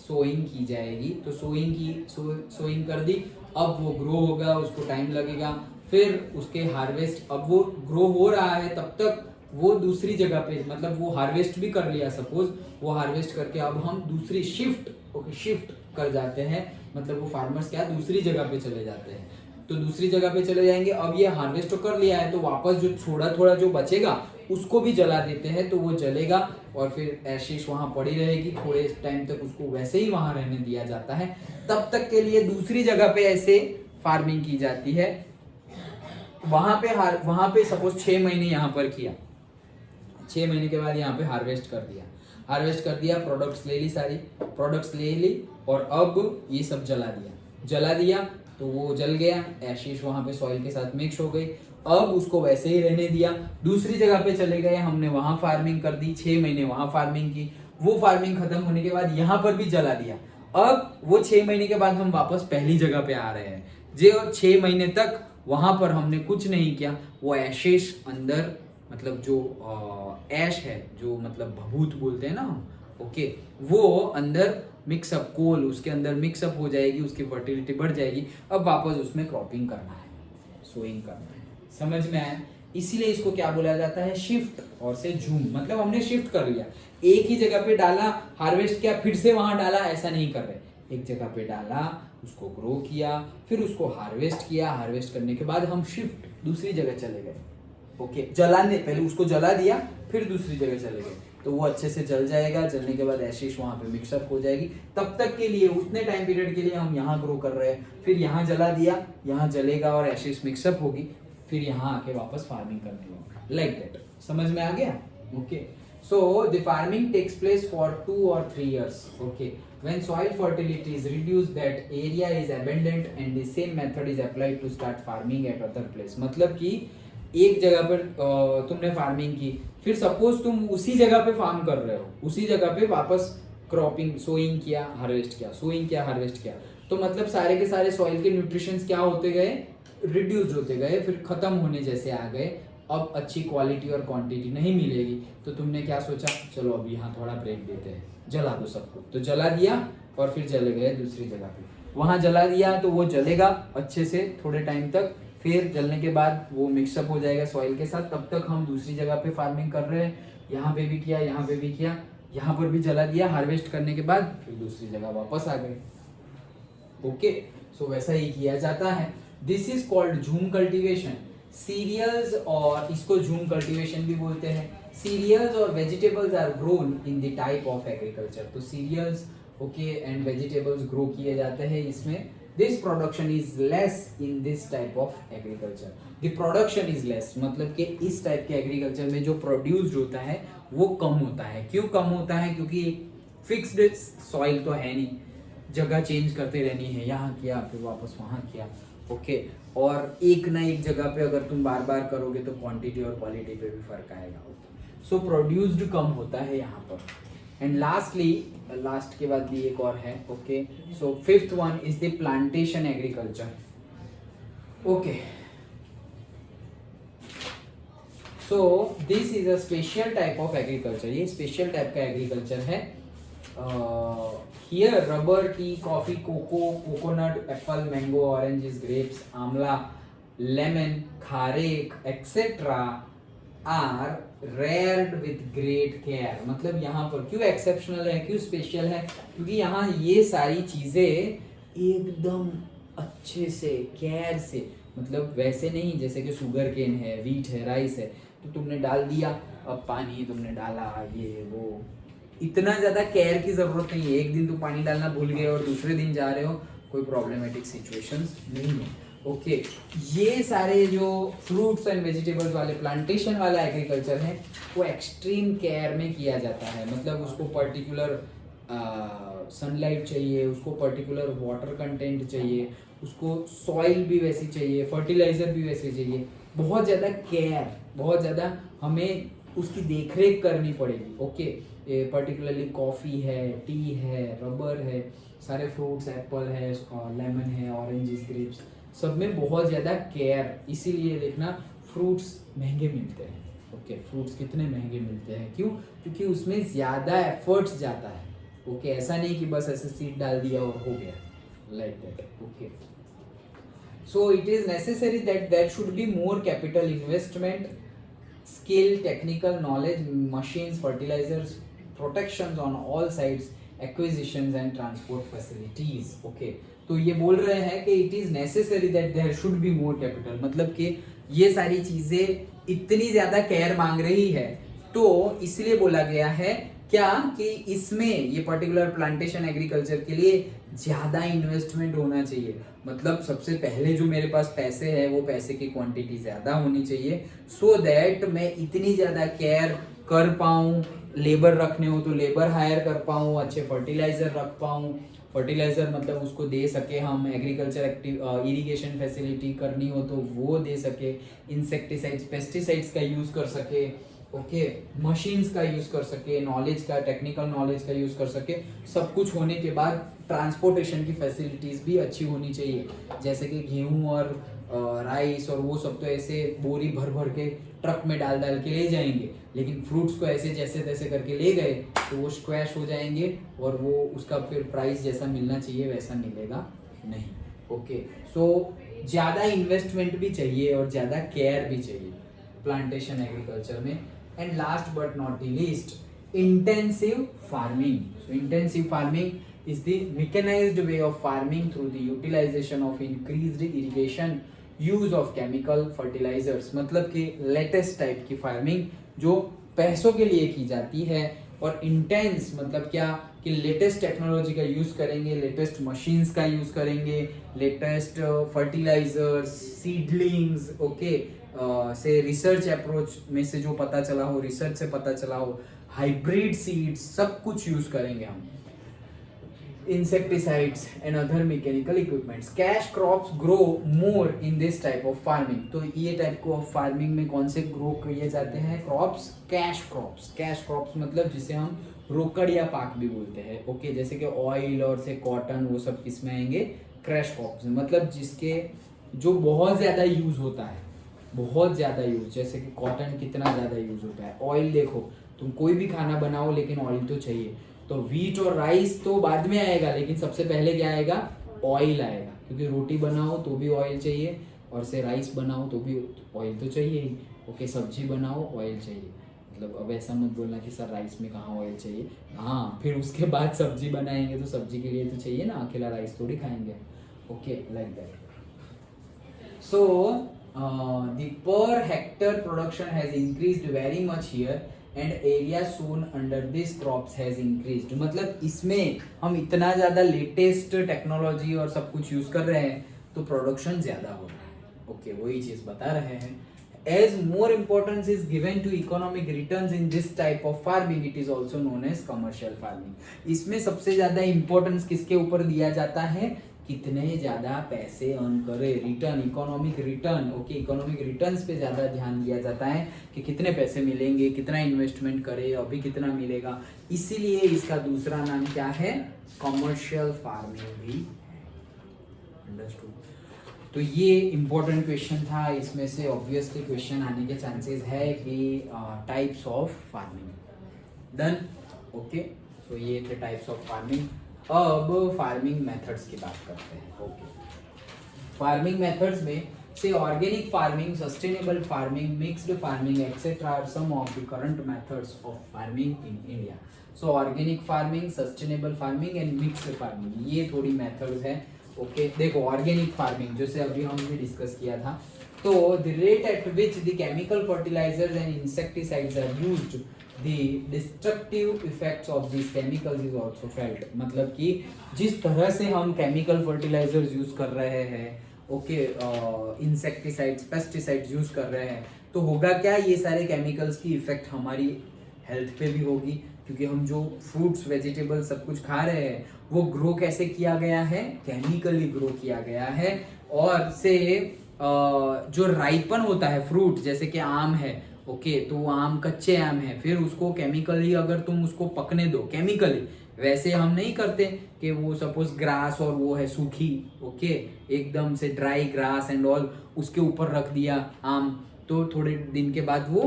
सोइंग की जाएगी, तो सोइंग कर दी, अब वो ग्रो होगा, उसको टाइम लगेगा, फिर उसके हार्वेस्ट, अब वो ग्रो हो रहा है तब तक वो दूसरी जगह पे, मतलब वो हार्वेस्ट भी कर लिया, सपोज वो हार्वेस्ट करके अब हम दूसरी शिफ्ट कर जाते हैं, मतलब वो फार्मर्स क्या दूसरी जगह पे चले जाते हैं। तो दूसरी जगह पे चले जाएंगे। अब ये हार्वेस्ट तो कर लिया है, तो वापस जो थोड़ा थोड़ा जो बचेगा उसको भी जला देते हैं, तो वो जलेगा और फिर एशिश वहां पड़ी रहेगी थोड़े टाइम तक, उसको वैसे ही वहां रहने दिया जाता है। तब तक के लिए दूसरी जगह पे ऐसे फार्मिंग की जाती है। वहां पे सपोज 6 महीने यहाँ पर किया, 6 महीने के बाद यहाँ पे हार्वेस्ट कर दिया, प्रोडक्ट्स ले ली, सारी प्रोडक्ट्स ले ली और अब ये सब जला दिया तो वो जल गया, एशिश वहां पे सॉइल के साथ मिक्स हो गई। अब उसको वैसे ही रहने दिया, दूसरी जगह पे चले गए, हमने वहां फार्मिंग कर दी, 6 महीने वहां फार्मिंग की, वो फार्मिंग खत्म होने के बाद यहाँ पर भी जला दिया। अब वो 6 महीने के बाद हम वापस पहली जगह पे आ रहे हैं। जो 6 महीने तक वहां पर हमने कुछ नहीं किया, वो एशिश अंदर, मतलब जो ऐश है, जो मतलब भभूत बोलते हैं ना हम, ओके, वो अंदर मिक्सअप, कोल उसके अंदर मिक्सअप हो जाएगी, उसकी फर्टिलिटी बढ़ जाएगी। अब वापस उसमें क्रॉपिंग करना है, सोइंग करना है। समझ में आया? इसीलिए इसको क्या बोला जाता है, शिफ्ट और से झूम, मतलब हमने शिफ्ट कर लिया, एक ही जगह पे डाला, हार्वेस्ट किया, फिर से वहां डाला, ऐसा नहीं कर रहे। एक जगह पे डाला, उसको ग्रो किया, फिर उसको हार्वेस्ट किया, हार्वेस्ट करने के बाद हम शिफ्ट दूसरी जगह चले गए, ओके, जलाने, पहले उसको जला दिया फिर दूसरी जगह चले गए, तो वो अच्छे से जल जाएगा। जलने के बाद एशिश वहां पे मिक्सअप हो जाएगी। तब तक के लिए, उतने टाइम पीरियड के लिए हम यहाँ ग्रो कर रहे हैं, फिर यहाँ जला दिया, यहाँ जलेगा और एशिश मिक्सअप होगी, फिर यहाँ आके वापस फार्मिंग करने लगे, लाइक दैट। समझ में आ गया? Okay, so the farming takes place for 2 or 3 years, okay, when soil fertility is reduced, that area is abandoned and the same method is applied to start farming at other place। मतलब कि एक जगह पर तुमने farming की, फिर suppose तुम उसी जगह पे फार्म कर रहे हो, उसी जगह पे वापस क्रॉपिंग, सोइंग किया, हार्वेस्ट किया, सोइंग किया, हार्वेस्ट किया, तो मतलब सारे के सारे सॉइल के न्यूट्रिशंस क्या होते गए, रिड्यूस होते गए, फिर खत्म होने जैसे आ गए। अब अच्छी क्वालिटी और क्वांटिटी नहीं मिलेगी, तो तुमने क्या सोचा, चलो अब यहाँ थोड़ा ब्रेक देते हैं, जला दो सबको, तो जला दिया और फिर चले गए दूसरी जगह पे, वहां जला दिया तो वो जलेगा अच्छे से थोड़े टाइम तक, फिर जलने के बाद वो मिक्सअप हो जाएगा सॉइल के साथ। तब तक हम दूसरी जगह पे फार्मिंग कर रहे हैं, यहाँ पे भी किया, यहाँ पे भी किया, यहाँ पर भी जला दिया, हार्वेस्ट करने के बाद फिर दूसरी जगह वापस आ गए, ओके। सो वैसा ही किया जाता है। This is called jhum cultivation. Cereals, और इसको झूम कल्टीवेशन भी बोलते हैं। सीरियल्स और vegetables are grown in the type of agriculture. तो cereals, okay, and vegetables grow किए जाते हैं इसमें। This production is less in this type of agriculture. The production is less, मतलब कि इस टाइप के एग्रीकल्चर में जो प्रोड्यूस्ड होता है वो कम होता है। क्यों कम होता है? क्योंकि फिक्स्ड सॉइल तो है नहीं, जगह चेंज करते रहनी है, यहाँ किया फिर वापस वहाँ किया, ओके। और एक ना एक जगह पे अगर तुम बार बार करोगे तो क्वांटिटी और क्वालिटी पे भी फर्क आएगा, सो प्रोड्यूस्ड कम होता है यहाँ पर। एंड लास्टली, लास्ट के बाद भी एक और है, okay. So fifth one is the plantation agriculture, okay. So this is a special type of agriculture. ये स्पेशल टाइप का एग्रीकल्चर है। Here rubber, tea, coffee, cocoa, coconut, apple, mango, oranges, grapes, amla, lemon, kharek, etc. are reared with great care। मतलब यहाँ पर क्यों exceptional है, क्यों special है? क्योंकि यहाँ ये सारी चीजें एकदम अच्छे से, केयर से, मतलब वैसे नहीं जैसे कि शुगर केन है, वीट है, राइस है, तो तुमने डाल दिया, अब पानी तुमने डाला, ये वो, इतना ज्यादा केयर की जरूरत नहीं है। एक दिन तुम पानी डालना भूल गए और दूसरे दिन जा रहे हो, कोई प्रॉब्लमेटिक सिचुएशंस नहीं है, ओके। ये सारे जो फ्रूट्स एंड वेजिटेबल्स वाले प्लांटेशन वाला एग्रीकल्चर है वो एक्सट्रीम केयर में किया जाता है। मतलब उसको पर्टिकुलर सनलाइट चाहिए, उसको पर्टिकुलर वाटर कंटेंट चाहिए, उसको सॉइल भी वैसी चाहिए, फर्टिलाइजर भी वैसे चाहिए, बहुत ज़्यादा केयर, बहुत ज़्यादा हमें उसकी देखरेख करनी पड़ेगी, ओके। पर्टिकुलरली कॉफ़ी है, टी है, रबर है, सारे फ्रूट्स, एप्पल है, लेमन है, ऑरेंजेस, ग्रेप्स, सब में बहुत ज़्यादा केयर। इसीलिए देखना फ्रूट्स महंगे मिलते हैं, ओके। फ्रूट्स कितने महंगे मिलते हैं, क्यों? क्योंकि उसमें ज़्यादा एफर्ट्स जाता है, ओके। ऐसा नहीं कि बस ऐसे सीड डाल दिया और हो गया, like that, okay. So it is necessary that there should be more capital investment, skill, technical knowledge, machines, fertilizers, protections on all sides acquisitions and transport facilities. Okay, तो ये बोल रहे हैं कि it is necessary that there should be more capital, मतलब कि ये सारी चीजें इतनी ज्यादा केयर मांग रही है, तो इसलिए बोला गया है क्या कि इसमें ये पर्टिकुलर प्लांटेशन एग्रीकल्चर के लिए ज्यादा इन्वेस्टमेंट होना चाहिए। मतलब सबसे पहले जो मेरे पास पैसे है वो पैसे की क्वांटिटी ज्यादा होनी चाहिए, सो दैट मैं इतनी ज्यादा केयर कर पाऊँ, लेबर रखने हो तो लेबर हायर कर पाऊँ, अच्छे फर्टिलाइजर रख पाऊँ, फर्टिलाइजर मतलब उसको दे सके हम, एग्रीकल्चर एक्टिव इरिगेशन फैसिलिटी करनी हो तो वो दे सके, इंसेक्टिसाइड्स पेस्टिसाइड्स का यूज कर सके, ओके, मशीन्स का यूज कर सके, नॉलेज का, टेक्निकल नॉलेज का यूज कर सके। सब कुछ होने के बाद ट्रांसपोर्टेशन की फैसिलिटीज भी अच्छी होनी चाहिए, जैसे कि गेहूं और राइस और वो सब तो ऐसे बोरी भर भर के ट्रक में डाल डाल के ले जाएंगे, लेकिन फ्रूट्स को ऐसे जैसे तैसे करके ले गए तो वो स्क्वैश हो जाएंगे और वो उसका फिर प्राइस जैसा मिलना चाहिए वैसा मिलेगा नहीं। ओके, सो ज़्यादा इन्वेस्टमेंट भी चाहिए और ज़्यादा केयर भी चाहिए प्लांटेशन एग्रीकल्चर में। And last but not the least, intensive farming. So intensive farming is the mechanized way of farming through the utilization of increased irrigation, use of chemical fertilizers, मतलब कि latest type की farming जो पैसों के लिए की जाती है। और इंटेंस मतलब क्या कि लेटेस्ट टेक्नोलॉजी का यूज करेंगे, लेटेस्ट मशीन्स का यूज करेंगे, लेटेस्ट फर्टिलाइजर्स, सीडलिंग्स, ओके, से रिसर्च अप्रोच में से जो पता चला हो, रिसर्च से पता चला हो, हाइब्रिड सीड्स, सब कुछ यूज करेंगे हम, insecticides and other mechanical equipments. Cash crops grow more in this type of farming. तो ये टाइप को ऑफ फार्मिंग में कौन से ग्रो किए जाते हैं crops? Cash crops. Cash crops मतलब जिसे हम रोकड़ या पाक भी बोलते हैं, ओके, जैसे कि ऑयल और से कॉटन, वो सब किस में आएंगे? कैश क्रॉप्स, मतलब जिसके जो बहुत ज्यादा यूज होता है, बहुत ज्यादा यूज, जैसे कि कॉटन कितना ज्यादा यूज होता है, ऑयल देखो तुम कोई भी खाना बनाओ लेकिन ऑयल तो चाहिए। तो व्हीट और राइस तो बाद में आएगा, लेकिन सबसे पहले क्या आएगा? ऑयल आएगा, क्योंकि रोटी बनाओ तो भी ऑयल चाहिए और से राइस बनाओ तो भी ऑयल तो चाहिए ही। ओके, सब्जी बनाओ ऑयल चाहिए, मतलब अब ऐसा मत बोलना कि सर राइस में कहाँ ऑयल चाहिए, हाँ, फिर उसके बाद सब्जी बनाएंगे तो सब्जी के लिए तो चाहिए ना, अकेला राइस थोड़ी खाएंगे। Okay, like that. So the per hectare production has increased very much here and area sown under these crops has increased। मतलब इसमें हम इतना ज़्यादा लेटेस्ट टेक्नोलॉजी और सब कुछ यूज़ कर रहे हैं तो प्रोडक्शन ज़्यादा हो रहा है। ओके, वही चीज़ बता रहे हैं। As more importance is given to economic returns in this type of farming, it is also known as commercial farming। इसमें सबसे ज़्यादा इम्पोर्टेंस किसके ऊपर दिया जाता है? कितने ज़्यादा पैसे अर्न करे, return, economic return. Okay, economic returns पे ज़्यादा ध्यान दिया जाता है कि कितने पैसे मिलेंगे, कितना इन्वेस्टमेंट करे, अभी कितना मिलेगा। इसीलिए इसका दूसरा नाम क्या है? कमर्शियल फार्मिंग भी। अंडरस्टूड? तो ये इम्पोर्टेंट क्वेश्चन था, इसमें से ऑब्वियसली क्वेश्चन आने के चांसेस है कि types of farming. Done? Okay, so ये थे टाइप्स ऑफ फार्मिंग। अब फार्मिंग मेथड्स की बात करते हैं। ओके, फार्मिंग मेथड्स में से organic farming, sustainable farming, mixed farming etcetera are some of the current methods of farming in India. So organic farming, sustainable farming and mixed farming, ये थोड़ी methods हैं। Okay, देखो ऑर्गेनिक फार्मिंग जैसे अभी हमने discuss किया था, तो the rate at which the chemical fertilizers and insecticides are used, the destructive effects of these chemicals is also felt। मतलब कि जिस तरह से हम केमिकल फर्टिलाइजर्स यूज कर रहे हैं, ओके, इंसेक्टिसाइड्स, पेस्टिसाइड्स यूज कर रहे हैं, तो होगा क्या? ये सारे केमिकल्स की इफेक्ट हमारी हेल्थ पे भी होगी, क्योंकि हम जो फ्रूट्स, वेजिटेबल्स सब कुछ खा रहे हैं वो ग्रो कैसे किया गया है? केमिकली ग्रो किया गया है। और से जो राइपन होता है फ्रूट, जैसे कि आम है, ओके, तो वो आम कच्चे आम है, फिर उसको केमिकली अगर तुम उसको पकने दो, केमिकली, वैसे हम नहीं करते कि वो सपोज ग्रास और वो है सूखी, ओके, एकदम से ड्राई ग्रास एंड ऑल, उसके ऊपर रख दिया आम, तो थोड़े दिन के बाद वो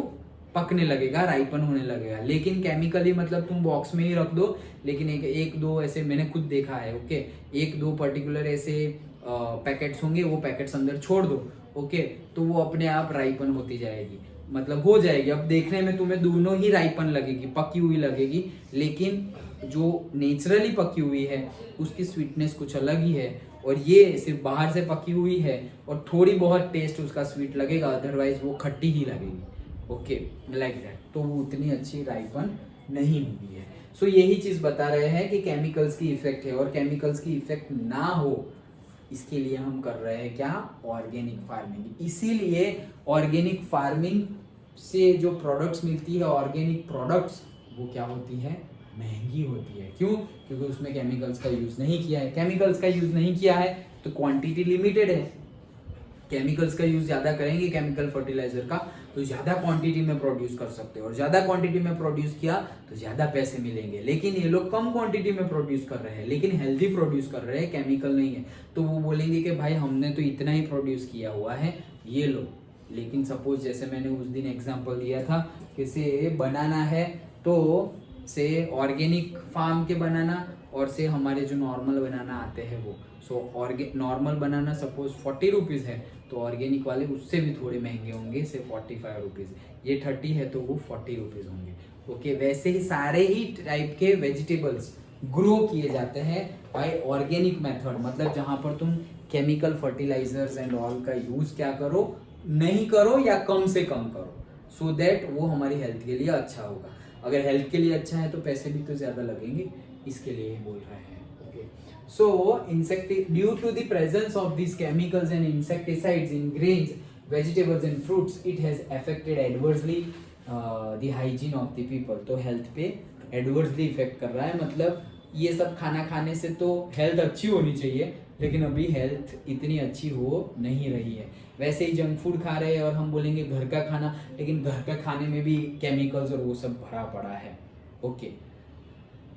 पकने लगेगा, राइपन होने लगेगा। लेकिन केमिकली मतलब तुम बॉक्स में ही रख दो, लेकिन एक दो ऐसे मैंने खुद देखा है, ओके, एक दो पर्टिकुलर ऐसे पैकेट्स होंगे, वो पैकेट्स अंदर छोड़ दो, ओके, तो वो अपने आप राइपन होती जाएगी, मतलब हो जाएगी। अब देखने में तुम्हें दोनों ही राइपन लगेगी, पकी हुई लगेगी, लेकिन जो नेचुरली पकी हुई है उसकी स्वीटनेस कुछ अलग ही है, और ये सिर्फ बाहर से पकी हुई है और थोड़ी बहुत टेस्ट उसका स्वीट लगेगा, अदरवाइज वो खट्टी ही लगेगी। ओके, लाइक दैट, तो वो उतनी अच्छी राइपन नहीं हुई है। सो यही चीज़ बता रहे हैं कि केमिकल्स की इफेक्ट है, और केमिकल्स की इफेक्ट ना हो इसके लिए हम कर रहे हैं क्या, ऑर्गेनिक फार्मिंग। इसीलिए ऑर्गेनिक फार्मिंग से जो प्रोडक्ट्स मिलती है, ऑर्गेनिक प्रोडक्ट्स, वो क्या होती है, महंगी होती है। क्यों? क्योंकि उसमें केमिकल्स का यूज नहीं किया है। केमिकल्स का यूज नहीं किया है तो क्वांटिटी लिमिटेड है। केमिकल्स का यूज ज्यादा करेंगे, केमिकल फर्टिलाइजर का, तो ज्यादा क्वांटिटी में प्रोड्यूस कर सकते हो, और ज्यादा क्वांटिटी में प्रोड्यूस किया तो ज्यादा पैसे मिलेंगे। लेकिन ये लोग कम क्वांटिटी में प्रोड्यूस कर रहे हैं, लेकिन हेल्दी प्रोड्यूस कर रहे हैं, केमिकल नहीं है, तो वो बोलेंगे कि भाई हमने तो इतना ही प्रोड्यूस किया हुआ है, ये लो। लेकिन सपोज जैसे मैंने उस दिन एग्जांपल दिया था कि से बनाना है, तो से ऑर्गेनिक फार्म के बनाना और से हमारे जो नॉर्मल बनाना आते हैं वो, सो नॉर्मल बनाना सपोज 40 रुपीज़ है, तो ऑर्गेनिक वाले उससे भी थोड़े महंगे होंगे, से 45 रुपीज़। ये 30 है तो वो 40 रुपीज़ होंगे। ओके, वैसे ही सारे ही टाइप के वेजिटेबल्स ग्रो किए जाते हैं बाय ऑर्गेनिक मेथड, मतलब जहाँ पर तुम केमिकल फर्टिलाइजर्स एंड ऑल का यूज क्या करो, नहीं करो या कम से कम करो, सो दैट वो हमारी हेल्थ के लिए अच्छा होगा। अगर हेल्थ के लिए अच्छा है तो पैसे भी तो ज्यादा लगेंगे, इसके लिए ही बोल रहे हैं। Okay, so due to the presence of these chemicals and insecticides in grains, vegetables and fruits, it has affected adversely the hygiene of the people। तो हेल्थ पे एडवर्सली इफेक्ट कर रहा है, मतलब ये सब खाना खाने से तो हेल्थ अच्छी होनी चाहिए, लेकिन अभी हेल्थ इतनी अच्छी हो नहीं रही है। वैसे ही जंक फूड खा रहे हैं और हम बोलेंगे घर का खाना, लेकिन घर का खाने में भी केमिकल्स और वो सब भरा पड़ा है। Okay,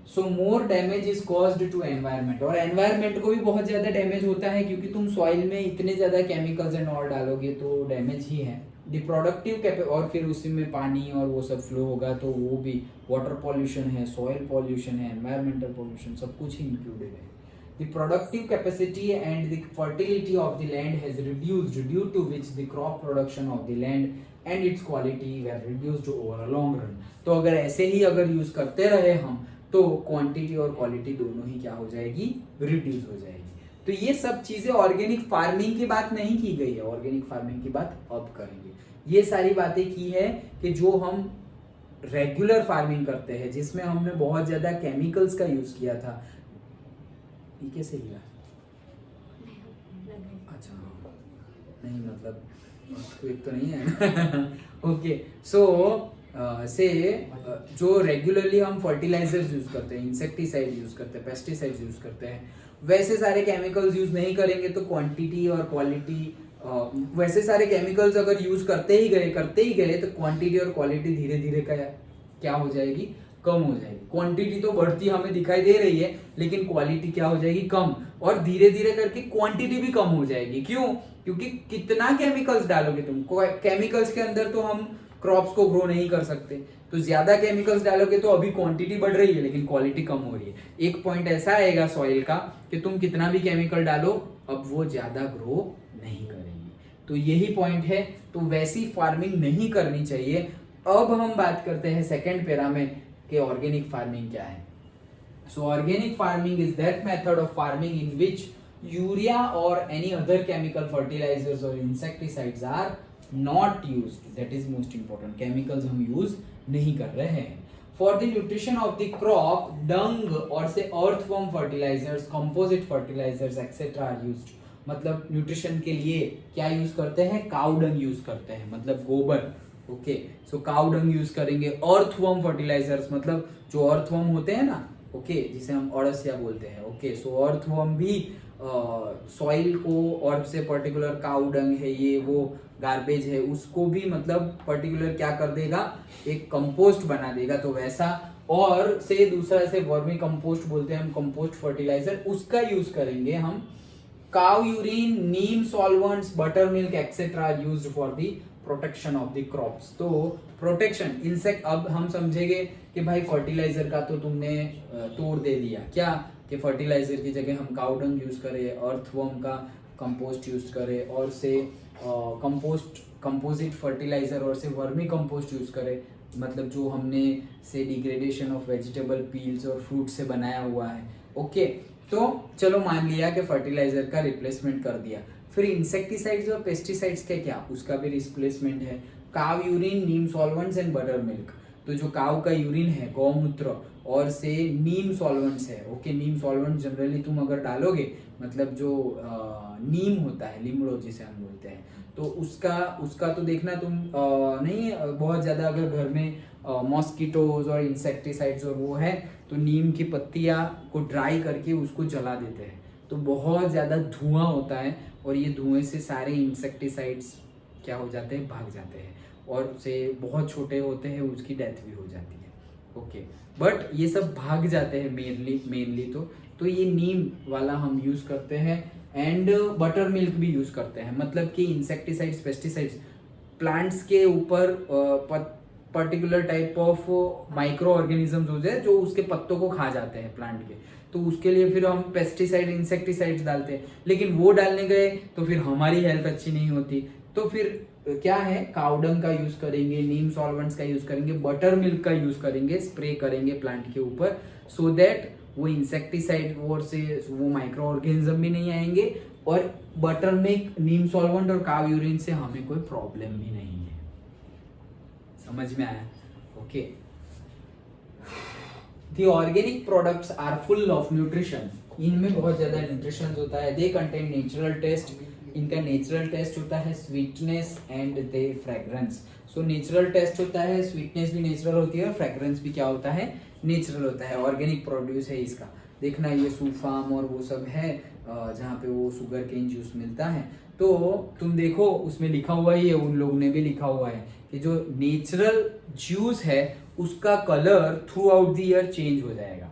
so more damage is caused to environment, और एनवायरनमेंट को भी बहुत ज्यादा डैमेज होता है, क्योंकि तुम सॉइल में इतने ज्यादा केमिकल्स एंड ऑल डालोगे तो डैमेज ही है। द प्रोडक्टिव और फिर उसी में पानी और वो सब फ्लो होगा, तो वो भी वाटर पॉल्यूशन है, सॉइल पॉल्यूशन है, एनवायरमेंटल पॉल्यूशन, सब कुछ ही इंक्लूडेड है। The productive capacity and the fertility of the land has reduced, due to which the crop production of the land and its quality were reduced over a long run। तो अगर ऐसे ही अगर use करते रहे हम, तो quantity और quality दोनों ही क्या हो जाएगी, रिड्यूस हो जाएगी। तो ये सब चीजें ऑर्गेनिक फार्मिंग की बात नहीं की गई है, ऑर्गेनिक फार्मिंग की बात अब करेंगे। ये सारी बातें की है कि जो हम रेगुलर फार्मिंग करते हैं, जिसमें हमने बहुत ज्यादा केमिकल्स का यूज किया था। ये कैसे हिला? अच्छा, नहीं मतलब क्विक तो नहीं है। ओके, सो से जो रेगुलरली हम फर्टिलाइजर्स यूज करते हैं, इंसेक्टिसाइड यूज करते हैं, पेस्टिसाइड्स यूज करते हैं, वैसे सारे केमिकल्स यूज नहीं करेंगे तो क्वांटिटी और क्वालिटी, वैसे सारे केमिकल्स अगर यूज करते ही गए तो क्वांटिटी और क्वालिटी धीरे धीरे क्या हो जाएगी, कम हो जाएगी। क्वांटिटी तो बढ़ती हमें दिखाई दे रही है, लेकिन क्वालिटी क्या हो जाएगी, कम, और धीरे धीरे करके क्वांटिटी भी कम हो जाएगी। क्यों? क्योंकि कितना केमिकल्स डालोगे तुम, केमिकल्स के अंदर तो हम क्रॉप्स को ग्रो नहीं कर सकते, तो ज्यादा केमिकल्स डालोगे तो अभी क्वांटिटी बढ़ रही है लेकिन क्वालिटी कम हो रही है। एक पॉइंट ऐसा आएगा सॉइल का कि तुम कितना भी केमिकल डालो, अब वो ज्यादा ग्रो नहीं करेगी। तो यही पॉइंट है, तो वैसी फार्मिंग नहीं करनी चाहिए। अब हम बात करते हैं सेकेंड पैरा में कि ऑर्गेनिक फार्मिंग क्या है। So organic farming is that method of farming in which urea और एनी अदर केमिकल फर्टिलाइजर्स और insecticides are not used. That is most important, chemicals हम यूज नहीं कर रहे हैं। For the nutrition of the crop, dung और से earthworm fertilizers, composite fertilizers etcetera are used. मतलब न्यूट्रिशन के लिए क्या यूज करते हैं, काउ डंग यूज करते हैं, मतलब गोबर। ओके, सो काउ डंग यूज करेंगे। अर्थवॉर्म फर्टिलाइजर्स मतलब जो अर्थवॉर्म होते हैं ना, ओके, जिसे हम अड़सिया बोलते हैं। ओके, सो अर्थवॉर्म भी सॉइल को, और से पर्टिकुलर काउ डंग है, ये वो गार्बेज है, उसको भी मतलब पर्टिकुलर क्या कर देगा, एक कंपोस्ट बना देगा। तो वैसा, और से दूसरा से वर्मी कंपोस्ट बोलते हैं हम, कंपोस्ट फर्टिलाइजर, उसका यूज करेंगे हम। Cow urine, neem solvents, buttermilk etcetera are used for the protection of the crops. तो प्रोटेक्शन, इंसेक्ट, अब हम समझेंगे कि भाई फर्टिलाइजर का तो तुमने तोड़ दे दिया, क्या कि फर्टिलाइजर की जगह हम काउ डंग यूज करें, अर्थवॉर्म का कंपोस्ट यूज करें, और से कंपोजिट फर्टिलाइजर और से वर्मी कंपोस्ट यूज करें, मतलब जो हमने से डिग्रेडेशन ऑफ वेजिटेबल पील्स और फ्रूट से बनाया हुआ है। ओके, तो चलो मान लिया कि फर्टिलाइजर का रिप्लेसमेंट कर दिया, फिर इंसेक्टिसाइड्स और पेस्टिसाइड्स का क्या, उसका भी रिप्लेसमेंट है। काव urine, neem solvents and butter milk, तो जो काव का यूरिन है, गौमूत्र और से नीम सॉल्वेंट्स है। ओके, नीम सॉल्वेंट जनरली तुम अगर डालोगे, मतलब जो नीम होता है, लिमड़ो जिसे हम बोलते हैं, तो उसका उसका तो देखना तुम नहीं बहुत ज़्यादा अगर घर में मॉस्किटोज और इंसेक्टिसाइड्स और वो है, तो नीम की पत्तियाँ को ड्राई करके उसको जला देते हैं, तो बहुत ज़्यादा धुआं होता है और ये धुएं से सारे इंसेक्टिसाइड्स क्या हो जाते हैं, भाग जाते हैं, और से बहुत छोटे होते हैं, उसकी डेथ भी हो जाती है। ओके, बट ये सब भाग जाते हैं मेनली तो ये नीम वाला हम यूज़ करते हैं एंड बटर मिल्क भी यूज़ करते हैं। मतलब कि इंसेक्टिसाइड्स, पेस्टिसाइड्स प्लांट्स के ऊपर particular type of micro organisms हो जाए जो उसके पत्तों को खा जाते हैं प्लांट के, तो उसके लिए फिर हम पेस्टिसाइड, इंसेक्टिसाइड्स डालते हैं, लेकिन वो डालने गए तो फिर हमारी हेल्थ अच्छी नहीं होती, तो फिर क्या है, काउडंग का यूज करेंगे, नीम सॉल्वेंट्स का यूज करेंगे, बटर मिल्क का यूज करेंगे, स्प्रे करेंगे प्लांट के ऊपर, सो दैट वो इंसेक्टिसाइड और से वो माइक्रो ऑर्गेनिज्म भी नहीं आएंगे, और बटर मिल्क, नीम सॉल्वेंट और काव यूरिन से हमें कोई प्रॉब्लम भी नहीं है। समझ में आया? Okay, The organic products are full of nutrition. इनमें बहुत ज़्यादा न्यूट्रिशन होता है। They contain natural taste. इनका नेचुरल टेस्ट होता है sweetness and they fragrance. So natural taste होता है, स्वीटनेस भी नेचुरल होती है और फ्रेग्रेंस भी क्या होता है, नेचुरल होता है। ऑर्गेनिक प्रोड्यूस है इसका। देखना ये सूफाम और वो सब है जहाँ पे वो शुगर केन जूस मिलता है, तो तुम देखो उसमें लिखा हुआ ही है, उन लोगों ने भी लिखा हुआ है कि जो नेचुरल जूस है उसका colour through out the year change हो जाएगा।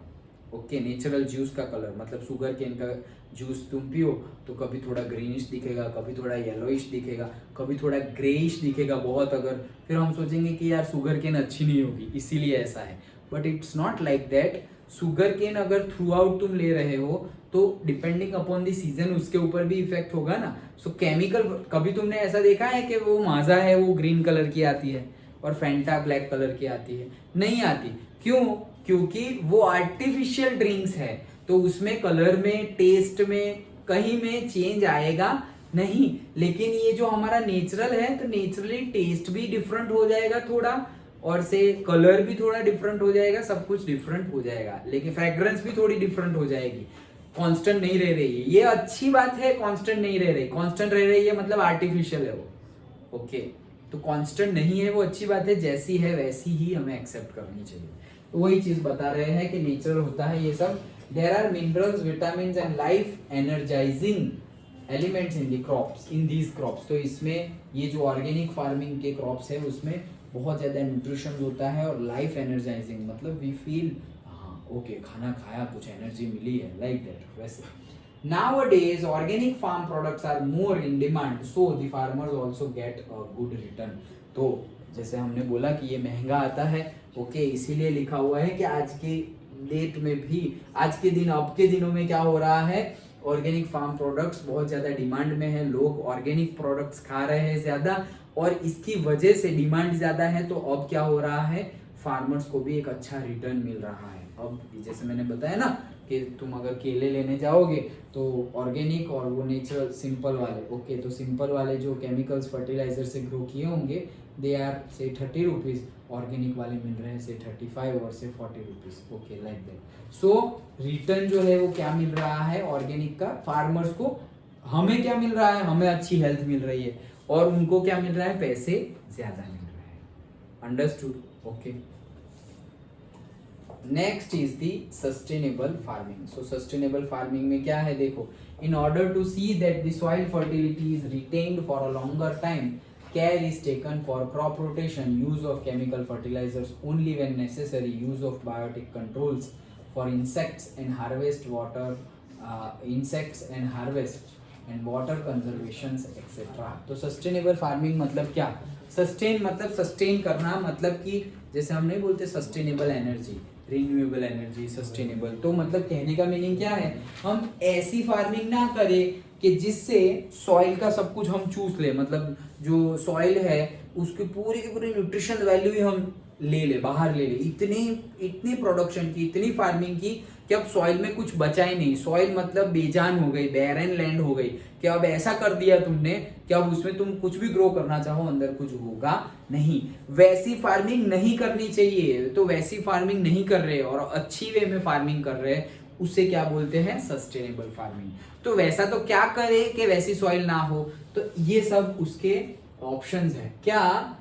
ओके, नेचुरल जूस का कलर मतलब शुगर केन का जूस तुम पियो तो कभी थोड़ा ग्रीनिश दिखेगा, कभी थोड़ा येलोइश दिखेगा, कभी थोड़ा ग्रेइश दिखेगा बहुत, अगर फिर हम सोचेंगे कि यार शुगर केन अच्छी नहीं होगी इसीलिए ऐसा है, but it's not like that. Sugarcane अगर थ्रू आउट तुम ले रहे हो तो डिपेंडिंग अपॉन द सीजन उसके ऊपर भी इफेक्ट होगा ना। सो केमिकल, कभी तुमने ऐसा देखा है कि वो माजा है वो ग्रीन कलर की आती है और फैंटा ब्लैक कलर की आती है? नहीं आती। क्यों? क्योंकि वो आर्टिफिशियल ड्रिंक्स है, तो उसमें कलर में, टेस्ट में, कहीं में चेंज आएगा नहीं। लेकिन ये जो हमारा नेचुरल है तो नेचुरली टेस्ट भी डिफरेंट हो जाएगा थोड़ा, और से कलर भी थोड़ा डिफरेंट हो जाएगा, सब कुछ डिफरेंट हो जाएगा, लेकिन फ्रेग्रेंस भी थोड़ी डिफरेंट हो जाएगी, कांस्टेंट नहीं रह रही है। ये अच्छी बात है, कांस्टेंट नहीं रह रही। कांस्टेंट रह रही है मतलब आर्टिफिशियल है वो। ओके, तो कांस्टेंट नहीं है वो अच्छी बात है, जैसी है वैसी ही हमें एक्सेप्ट करनी चाहिए। तो वही चीज बता रहे हैं कि नेचुरल होता है ये सब। There are minerals, vitamins and life energizing elements in the crops, in these crops. तो इसमें ये जो ऑर्गेनिक फार्मिंग के क्रॉप्स है उसमें बहुत ज्यादा न्यूट्रिशन होता है, और लाइफ एनर्जाइजिंग मतलब वी फील हाँ ओके खाना खाया कुछ एनर्जी मिली है, लाइक दैट। वैसे nowadays organic farm products are more in demand, so the farmers also get a good return। तो जैसे हमने बोला कि ये महंगा आता है, ओके, इसीलिए लिखा हुआ है कि आज के डेट में भी, आज के दिन, अब के दिनों में क्या हो रहा है, ऑर्गेनिक फार्म प्रोडक्ट्स बहुत ज़्यादा डिमांड में है, लोग ऑर्गेनिक प्रोडक्ट्स खा रहे हैं ज़्यादा, और इसकी वजह से डिमांड ज़्यादा है, तो अब क्या हो रहा है, फार्मर्स को भी एक अच्छा रिटर्न मिल रहा है। अब जैसे मैंने बताया ना कि तुम अगर केले लेने जाओगे तो ऑर्गेनिक और वो नेचुरल सिंपल वाले, ओके, तो सिंपल वाले जो केमिकल्स फर्टिलाइजर से ग्रो किए होंगे दे आर से 30 रुपीज़, ऑर्गेनिक वाले मिल रहे हैं से 35 और से 40 rupees. Okay, like that. So return जो है वो क्या मिल रहा है ऑर्गेनिक का फार्मर्स को, हमें क्या मिल रहा है, हमें अच्छी हेल्थ मिल रही है, और उनको क्या मिल रहा है, पैसे ज़्यादा मिल रहे हैं। Understood? Okay, next is the sustainable farming. So sustainable farming में क्या है, देखो, in order to see that the soil fertility is retained for a longer time, care is taken for crop rotation, use of chemical fertilizers only when necessary, use of biotic controls for insects and harvest water, insects and harvest and water conservations etc। तो sustainable farming मतलब क्या, sustain मतलब sustain करना, मतलब कि जैसे हम नहीं बोलते sustainable energy, renewable energy, sustainable, तो मतलब कहने का मीनिंग क्या है, हम ऐसी फार्मिंग ना करें कि जिससे सॉइल का सब कुछ हम चूस ले, मतलब जो सॉइल है उसकी पूरी की पूरी न्यूट्रिशन वैल्यू ही हम ले ले, बाहर ले ले, इतनी इतनी प्रोडक्शन की, इतनी फार्मिंग की कि अब सॉइल में कुछ बचा ही नहीं। सॉइल मतलब बेजान हो गई, बैरन लैंड हो गई कि अब ऐसा कर दिया तुमने कि अब उसमें तुम कुछ भी ग्रो करना चाहो अंदर कुछ होगा नहीं। वैसी फार्मिंग नहीं करनी चाहिए, तो वैसी फार्मिंग नहीं कर रहे और अच्छी वे में फार्मिंग कर रहे, उसे क्या बोलते हैं? Sustainable farming. तो वैसा तो क्या करे कि वैसी सॉइल ना हो, तो ये सब उसके ऑप्शंस है। क्या?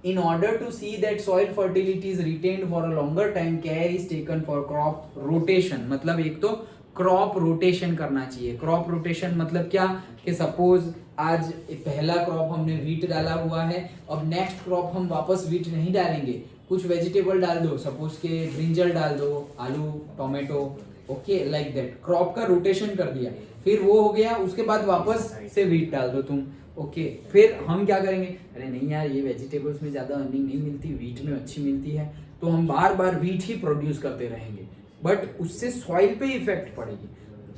In order to see that soil fertility is retained for a longer time, care is taken for crop rotation। मतलब एक तो क्रॉप रोटेशन करना चाहिए। क्रॉप रोटेशन मतलब क्या? कि सपोज आज पहला क्रॉप हमने व्हीट डाला हुआ है, अब नेक्स्ट क्रॉप हम वापस व्हीट नहीं डालेंगे, कुछ वेजिटेबल डाल दो, सपोज के ब्रिंजल डाल दो, आलू, tomato, okay, like that. Crop का रोटेशन कर दिया, फिर वो हो गया, उसके बाद वापस से व्हीट डाल दो तुम, ओके। फिर हम क्या करेंगे? अरे नहीं यार, ये वेजिटेबल्स में ज्यादा अर्निंग नहीं मिलती, व्हीट में अच्छी मिलती है, तो हम बार बार व्हीट ही प्रोड्यूस करते रहेंगे, बट उससे सॉइल पे इफेक्ट पड़ेगी,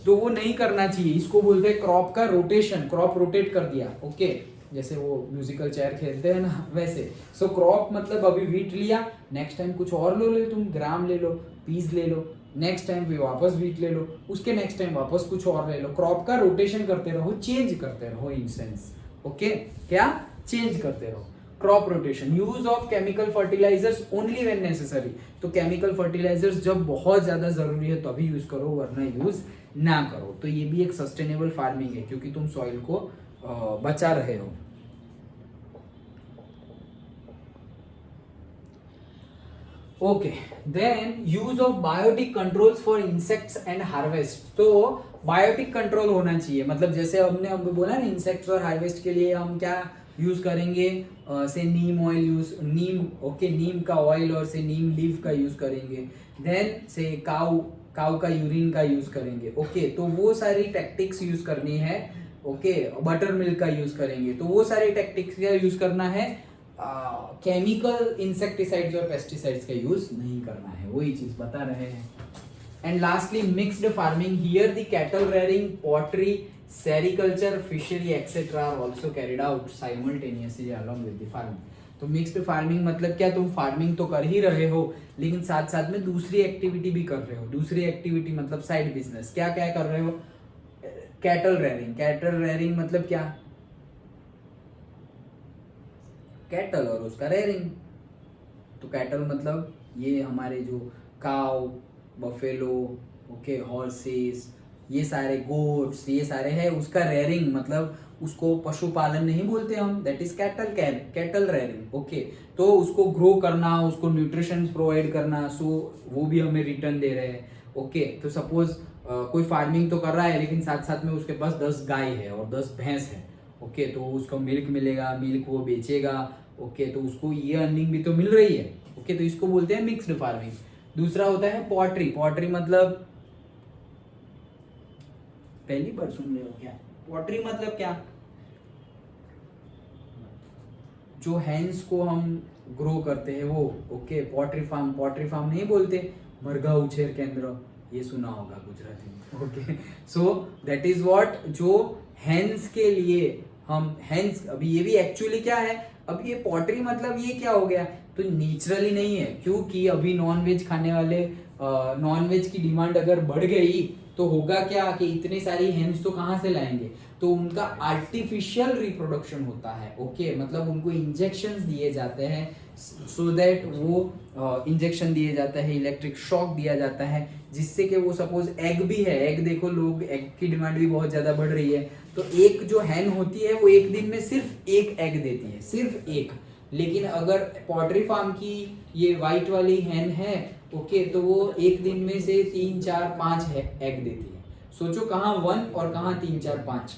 तो वो नहीं करना चाहिए। इसको बोलते हैं क्रॉप का रोटेशन। क्रॉप रोटेट कर दिया, ओके, जैसे वो म्यूजिकल चेयर खेलते हैं ना, वैसे। सो क्रॉप मतलब अभी व्हीट लिया, नेक्स्ट टाइम कुछ और ले तुम, ग्राम ले लो, पीस ले लो, नेक्स्ट टाइम भी वापस व्हीट ले लो, उसके नेक्स्ट टाइम वापस कुछ और ले लो। क्रॉप का रोटेशन करते रहो, चेंज करते रहो इन सेंस, ओके। क्या? चेंज करते रहो। Crop rotation. Use of chemical fertilizers only when necessary. तो केमिकल फर्टिलाइजर्स जब बहुत ज्यादा जरूरी है तभी यूज करो, वरना यूज ना करो। तो ये भी एक सस्टेनेबल फार्मिंग है, क्योंकि तुम सॉइल को बचा रहे हो। Okay, then use of biotic controls for insects and harvest. तो बायोटिक कंट्रोल होना चाहिए, मतलब जैसे हमने अब बोला ना, इंसेक्ट्स और हार्वेस्ट के लिए हम क्या यूज करेंगे? से नीम ऑयल यूज, नीम, ओके, नीम का ऑयल और से नीम लीफ का यूज करेंगे। देन से काऊ का यूरिन का यूज करेंगे, ओके। तो वो सारी टैक्टिक्स यूज करनी है, ओके। बटर मिल्क का यूज करेंगे, तो वो सारी टैक्टिक्स का यूज करना है। केमिकल इंसेक्टिसाइड्स और पेस्टिसाइड्स का यूज नहीं करना है, वही चीज बता रहे हैं। And lastly mixed farming. Here the cattle rearing, pottery, sericulture, fishery etcetera are also carried out simultaneously along with the farming. तो मिक्स्ड फार्मिंग मतलब क्या? तुम फार्मिंग तो कर ही रहे हो, लेकिन साथ साथ में दूसरी एक्टिविटी भी कर रहे हो। दूसरी एक्टिविटी मतलब साइड बिजनेस। क्या क्या कर रहे हो? Cattle rearing. कैटल रेयरिंग मतलब क्या? कैटल और उसका रेयरिंग। तो कैटल मतलब ये हमारे जो काउ, बफेलो, ओके, हॉर्सेस, ये सारे गोट्स, ये सारे है, उसका रेयरिंग मतलब उसको पशुपालन नहीं बोलते हम, that is cattle rearing, okay. तो उसको ग्रो करना, उसको न्यूट्रिशन प्रोवाइड करना, सो वो भी हमें रिटर्न दे रहे हैं, ओके। तो सपोज कोई फार्मिंग तो कर रहा है, लेकिन साथ साथ में उसके पास 10 गाय है और 10 भैंस है, ओके। तो उसको मिल्क मिलेगा, मिल्क वो बेचेगा, ओके। तो उसको ये अर्निंग भी तो मिल रही है, ओके। तो इसको बोलते हैं मिक्स्ड फार्मिंग। दूसरा होता है पॉटरी। पॉटरी मतलब पहली बार सुन रहे हो क्या? पॉटरी मतलब क्या? जो हैंस को हम ग्रो करते हैं वो, okay. Pottery farm, pottery farm नहीं बोलते, मरघा उछेर केंद्र, ये सुना होगा गुजराती में, okay. So that is what, जो हैंस के लिए हम हैंस, अभी ये भी एक्चुअली क्या है, अब ये पॉटरी मतलब ये क्या हो गया? तो नेचुरली नहीं है, क्योंकि अभी नॉन वेज खाने वाले, नॉन वेज की डिमांड अगर बढ़ गई तो होगा क्या कि इतनी सारी हेन्स तो कहाँ से लाएंगे? तो उनका आर्टिफिशियल रिप्रोडक्शन होता है, ओके। मतलब उनको इंजेक्शंस दिए जाते हैं, सो दैट वो इंजेक्शन दिए जाता है, इलेक्ट्रिक शॉक दिया जाता है, जिससे कि वो सपोज एग भी है, एग देखो, लोग एग की डिमांड भी बहुत ज्यादा बढ़ रही है, तो एक जो हैन होती है वो एक दिन में सिर्फ एक एग देती है, सिर्फ एक। लेकिन अगर पॉटरी फार्म की ये वाइट वाली हैन है, ओके, तो वो एक दिन में से 3, 4, 5 एग देती है। सोचो कहाँ 1 और कहाँ 3, 4, 5,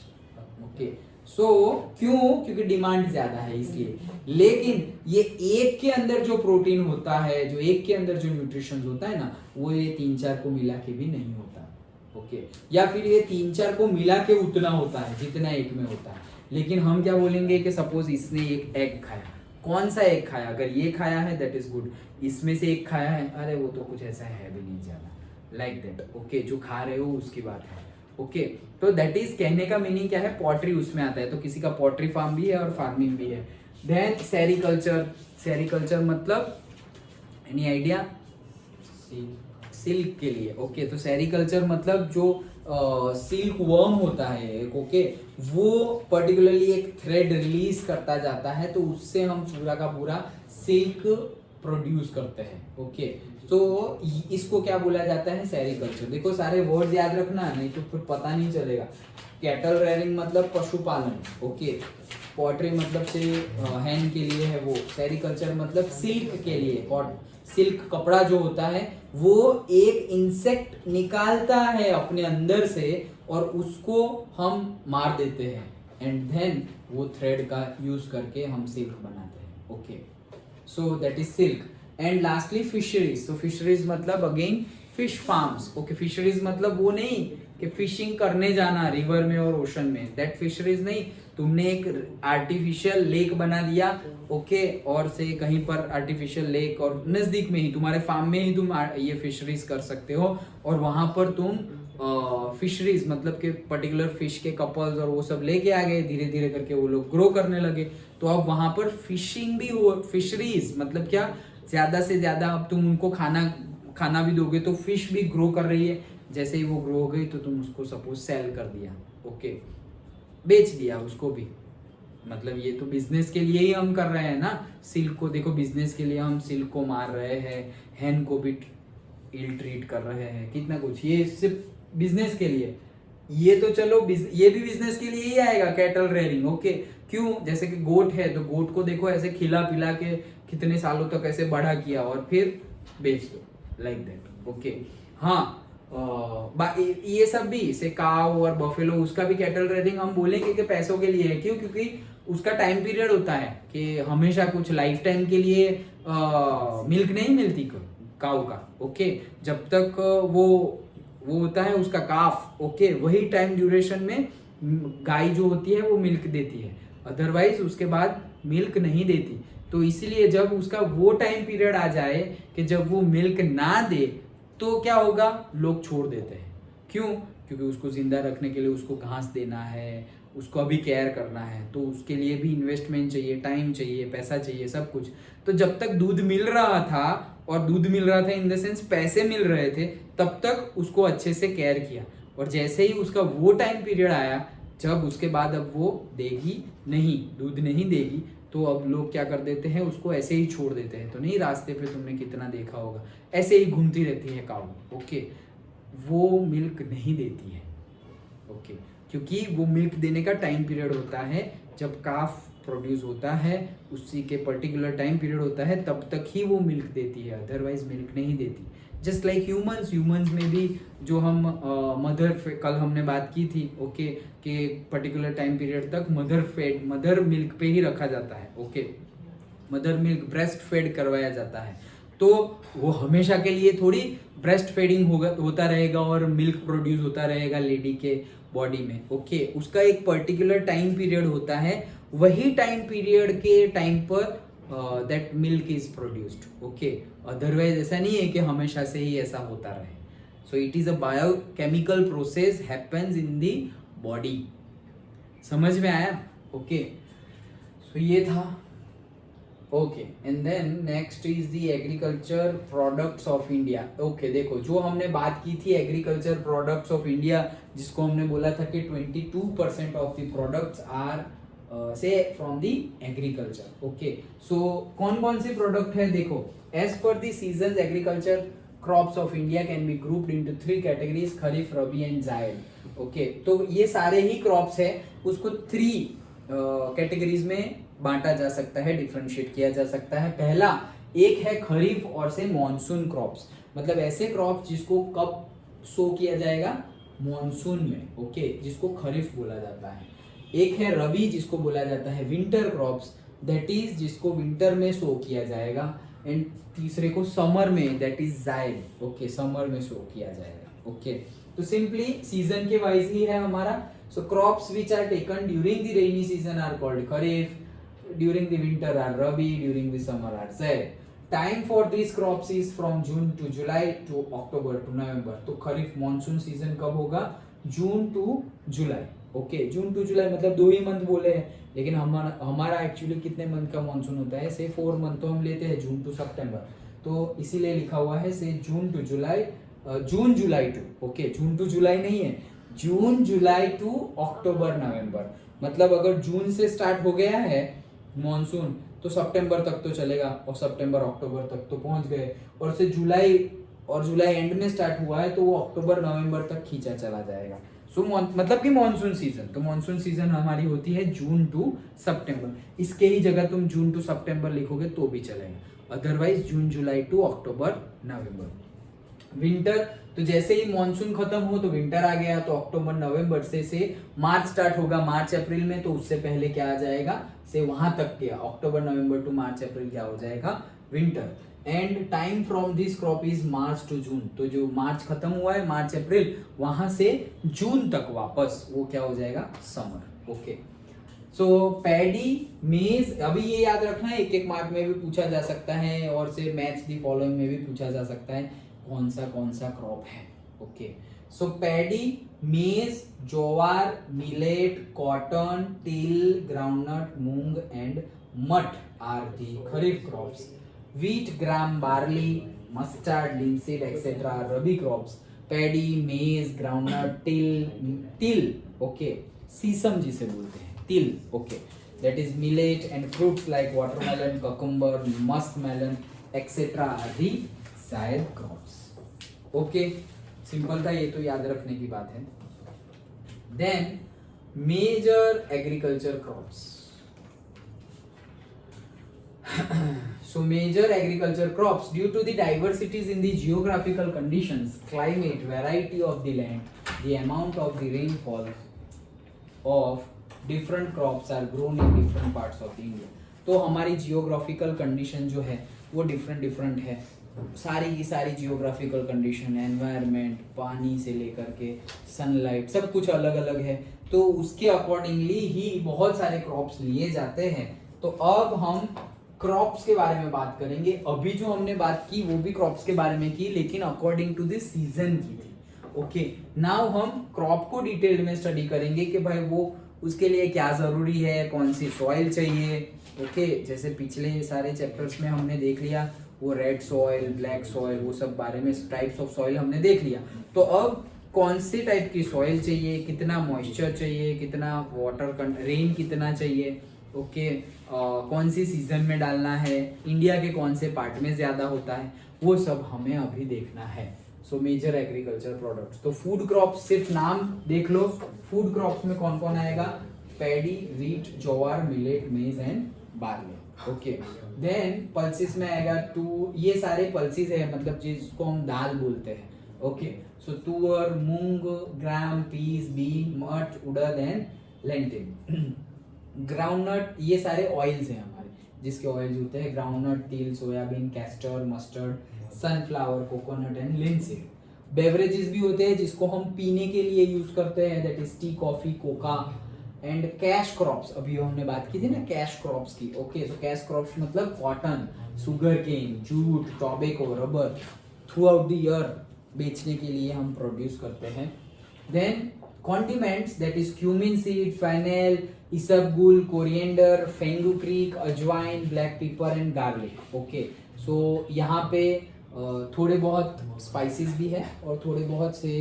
ओके। सो क्यों? क्योंकि डिमांड ज्यादा है इसलिए। लेकिन ये एक के अंदर जो प्रोटीन होता है, जो एक के अंदर जो न्यूट्रिशन होता है ना, वो ये 3, 4 को मिला के भी नहीं होता, ओके। या फिर ये 3, 4 को मिला के उतना होता है जितना एक में होता है। लेकिन हम क्या बोलेंगे कि सपोज इसने एक एग खाया, कौन सा एग खाया? अगर ये खाया है दैट इज गुड, इसमें से एक खाया है, अरे वो तो कुछ ऐसा है भी नहीं ज्यादा, लाइक दैट, ओके। जो खा रहे हो उसकी बात है, ओके। तो दैट इज, कहने का मीनिंग क्या है? पॉटरी उसमें आता है। तो किसी का पॉटरी फार्म भी है और फार्मिंग भी है। Then sericulture. सेरिकल्चर मतलब एनी आइडिया? सिल्क के लिए। ओके, तो सेरिकल्चर मतलब जो सिल्क वर्म होता है एक, ओके, वो पर्टिकुलरली एक थ्रेड रिलीज करता जाता है, तो उससे हम पूरा का पूरा सिल्क प्रोड्यूस करते हैं। ओके, तो इसको क्या बोला जाता है? सेरिकल्चर। देखो सारे वर्ड्स याद रखना, नहीं तो फिर पता नहीं चलेगा। कैटल रेयरिंग मतलब पशुपालन, ओके, पॉटरी मतलब से हैन के लिए है वो, सेरिकल्चर मतलब सिल्क के लिए, और सिल्क कपड़ा जो होता है वो एक इंसेक्ट निकालता है अपने अंदर से और उसको हम मार देते हैं, एंड देन वो थ्रेड का यूज करके हम सिल्क बनाते हैं। Okay, so that is silk. And lastly fisheries. तो फिशरीज मतलब again fish farms. Okay, fisheries मतलब वो नहीं कि फिशिंग करने जाना रिवर में और ओशन में, दैट फिशरीज नहीं। तुमने एक आर्टिफिशियल लेक बना दिया, ओके, और से कहीं पर आर्टिफिशियल लेक और नजदीक में ही तुम्हारे फार्म में ही तुम ये फिशरीज कर सकते हो, और वहां पर तुम फिशरीज मतलब के पर्टिकुलर फिश के कपल्स और वो सब लेके आ गए, धीरे धीरे करके वो लोग ग्रो करने लगे, तो अब वहां पर फिशिंग भी हो। फिशरीज मतलब क्या, ज्यादा से ज्यादा अब तुम उनको खाना भी दोगे तो फिश भी ग्रो कर रही है, जैसे ही वो ग्रो हो गई तो तुम उसको सपोज सेल कर दिया, ओके, बेच दिया उसको भी। मतलब ये तो बिजनेस के लिए ही हम कर रहे हैं ना, सिल्क को देखो बिजनेस के लिए हम सिल्क को मार रहे हैं, हैन को भी इल ट्रीट कर रहे हैं, कितना कुछ, ये सिर्फ बिजनेस के लिए। ये तो चलो ये भी बिजनेस के लिए ही आएगा, कैटल रेयरिंग, ओके। क्यों? जैसे कि गोट है, तो गोट को देखो ऐसे खिला पिला के कितने सालों तक ऐसे बड़ा किया और फिर बेच दो, लाइक दैट, ओके। हाँ, ये सब भी से काऊ और बफेलो, उसका भी कैटल रेयरिंग हम बोलेंगे कि पैसों के लिए है। क्यों? क्योंकि उसका टाइम पीरियड होता है कि हमेशा कुछ लाइफ टाइम के लिए मिल्क नहीं मिलती काऊ का, ओके। जब तक वो होता है उसका काफ, ओके, वही टाइम ड्यूरेशन में गाय जो होती है वो मिल्क देती है, अदरवाइज उसके बाद मिल्क नहीं देती। तो इसीलिए जब उसका वो टाइम पीरियड आ जाए कि जब वो मिल्क ना दे, तो क्या होगा, लोग छोड़ देते हैं। क्यों? क्योंकि उसको जिंदा रखने के लिए उसको घास देना है, उसको अभी केयर करना है, तो उसके लिए भी इन्वेस्टमेंट चाहिए, टाइम चाहिए, पैसा चाहिए, सब कुछ। तो जब तक दूध मिल रहा था, और दूध मिल रहा था इन द सेंस पैसे मिल रहे थे, तब तक उसको अच्छे से केयर किया, और जैसे ही उसका वो टाइम पीरियड आया जब उसके बाद अब वो देगी नहीं, दूध नहीं देगी, तो अब लोग क्या कर देते हैं, उसको ऐसे ही छोड़ देते हैं। तो नहीं, रास्ते पे तुमने कितना देखा होगा, ऐसे ही घूमती रहती है काऊ, ओके, वो मिल्क नहीं देती है, ओके, क्योंकि वो मिल्क देने का टाइम पीरियड होता है, जब काफ प्रोड्यूस होता है उसी के पर्टिकुलर टाइम पीरियड होता है, तब तक ही वो मिल्क देती है, अदरवाइज मिल्क नहीं देती। जस्ट लाइक ह्यूमंस में भी जो हम कल हमने बात की थी, ओके, कि पर्टिकुलर टाइम पीरियड तक मदर मिल्क पे ही रखा जाता है, okay, mother milk breast fed करवाया जाता है, तो वो हमेशा के लिए थोड़ी ब्रेस्ट फेडिंग होता रहेगा और मिल्क प्रोड्यूस होता रहेगा लेडी के बॉडी में, ओके। उसका एक पर्टिकुलर टाइम पीरियड होता है, वही टाइम पीरियड के टाइम पर that milk is produced, okay. Otherwise ऐसा नहीं है कि हमेशा से ही ऐसा होता रहे। So it is a biochemical process happens in the body. समझ में आया? ओके, सो ये था, okay. And then next is the agriculture products of India. Okay, देखो जो हमने बात की थी एग्रीकल्चर प्रोडक्ट्स ऑफ इंडिया, जिसको हमने बोला था कि 22% ऑफ द प्रोडक्ट्स आर से from the agriculture, okay. So कौन कौन सी प्रोडक्ट है, देखो, as per the seasons agriculture crops of India can be grouped into 3 categories, kharif, rabi and zaid, okay. तो ये सारे ही क्रॉप्स है, उसको 3 कैटेगरीज में बांटा जा सकता है, डिफरेंशिएट किया जा सकता है। पहला एक है खरीफ और से मॉनसून क्रॉप्स, मतलब ऐसे क्रॉप्स जिसको कब सो किया जाएगा, मॉनसून में, ओके, जिसको खरीफ बोला जाता है। एक है रबी जिसको बोला जाता है विंटर क्रॉप्स, दैट इज जिसको विंटर में सो किया जाएगा। एंड तीसरे को समर में, that is zaid, okay, summer में सो किया जाएगा, ओके। तो सिंपली सीजन के वाइज ही है हमारा। So crops which are taken during the rainy season are called kharif, during the winter are rabi, during the summer are zaid. Time for these crops is from June to July to October to November. तो खरीफ monsoon season कब होगा, June to July, okay. June to July मतलब 2 ही month बोले हैं, लेकिन हमारा actually कितने month का मॉनसून होता है, से 4 मंथ, तो हम लेते हैं जून टू सितंबर। तो इसीलिए लिखा हुआ है से June to July, June July to, okay June to July नहीं है, जून जुलाई टू अक्टूबर नवंबर, मतलब अगर जून से स्टार्ट हो गया है मॉनसून तो सितंबर तक तो चलेगा, और सितंबर अक्टूबर तक तो पहुंच गए, और से जुलाई एंड में स्टार्ट हुआ है तो वो अक्टूबर नवंबर तक खींचा चला जाएगा। सो मतलब कि मॉनसून सीजन, तो मॉनसून सीजन हमारी होती है जून टू सितंबर, इसके ही जगह तुम जून टू सितंबर लिखोगे तो भी चलेगा, otherwise June July to October November. Winter, तो जैसे ही मॉनसून खत्म हो तो विंटर आ गया, तो अक्टूबर नवंबर से मार्च स्टार्ट होगा, मार्च अप्रैल में, तो उससे पहले क्या आ जाएगा से वहां तक के अक्टूबर नवंबर टू मार्च अप्रैल क्या हो जाएगा winter. And time from this crop is March to June, तो जो मार्च खत्म हुआ है मार्च अप्रैल, वहां से जून तक वापस वो क्या हो जाएगा समर। ओके, सो पैडी मेज, अभी ये याद रखना है, एक एक मार्क में भी पूछा जा सकता है, और से मैच दी फॉलोइंग में भी पूछा जा सकता है कौन सा क्रॉप है। Okay, so paddy, maize, jowar, millet, cotton, til, groundnut, moong and मट are the kharif crops. Wheat, gram, barley, mustard, linseed, etc. are rabi crops. Paddy, maize, groundnut, till, okay. Sesame जिसे बोलते हैं, till, okay. That is millet and fruits like watermelon, cucumber, muskmelon, etc. are the side crops. Okay, simple था ये, तो याद रखने की बात है। Then major agriculture crops. So major agriculture crops, due to the diversities in the geographical conditions, climate, variety of the land, the amount of the rainfall of different crops are grown in different parts of the India. तो हमारी geographical condition जो है वो different है, सारी की सारी geographical condition, environment, पानी से लेकर के sunlight, सब कुछ अलग अलग है, तो उसके accordingly ही बहुत सारे crops लिए जाते हैं। तो अब हम क्रॉप्स के बारे में बात करेंगे, अभी जो हमने बात की वो भी क्रॉप्स के बारे में की, लेकिन अकॉर्डिंग टू दिस सीजन की थी। ओके, नाउ हम क्रॉप को डिटेल में स्टडी करेंगे कि भाई वो उसके लिए क्या जरूरी है, कौन सी सॉइल चाहिए। ओके, जैसे पिछले सारे चैप्टर्स में हमने देख लिया, वो रेड सॉइल, ब्लैक सॉइल, वो सब बारे में टाइप्स ऑफ सॉइल हमने देख लिया। तो अब कौन से टाइप की सॉइल चाहिए, कितना मॉइस्चर चाहिए, कितना वाटर, रेन कितना चाहिए, ओके, कौन सी सीजन में डालना है, इंडिया के कौन से पार्ट में ज्यादा होता है, वो सब हमें अभी देखना है। सो मेजर एग्रीकल्चर प्रोडक्ट्स, तो फूड क्रॉप्स सिर्फ नाम देख लो, फूड क्रॉप्स में कौन कौन आएगा, paddy, wheat, jowar, millet, maize and barley. Okay, then pulses में आएगा ये सारे पल्सेस है, मतलब जिसको हम दाल बोलते हैं। ओके, सो तुअर, मूंग, ग्राम, पीस, बीन, मट, उड़द एंड लेंटिल। ग्राउंडनट, ये सारे ऑयल्स हैं हमारे, जिसके ऑयल्स होते हैं ग्राउंडनट, तिल, soybean, castor, mustard, sunflower, coconut and linseed. Beverages भी होते हैं जिसको हम पीने के लिए यूज करते हैं, that is tea, coffee, coca and cash crops. अभी हमने बात की थी ना कैश क्रॉप्स की। ओके, सो कैश क्रॉप्स मतलब cotton, sugar cane, jute, tobacco, rubber, throughout the year बेचने के लिए हम प्रोड्यूस करते हैं। Then condiments, that is cumin seed, fennel, isabgol, coriander, fenugreek, अजवाइन, black pepper and garlic. Okay, so यहाँ पे थोड़े बहुत स्पाइसेस भी है और थोड़े बहुत से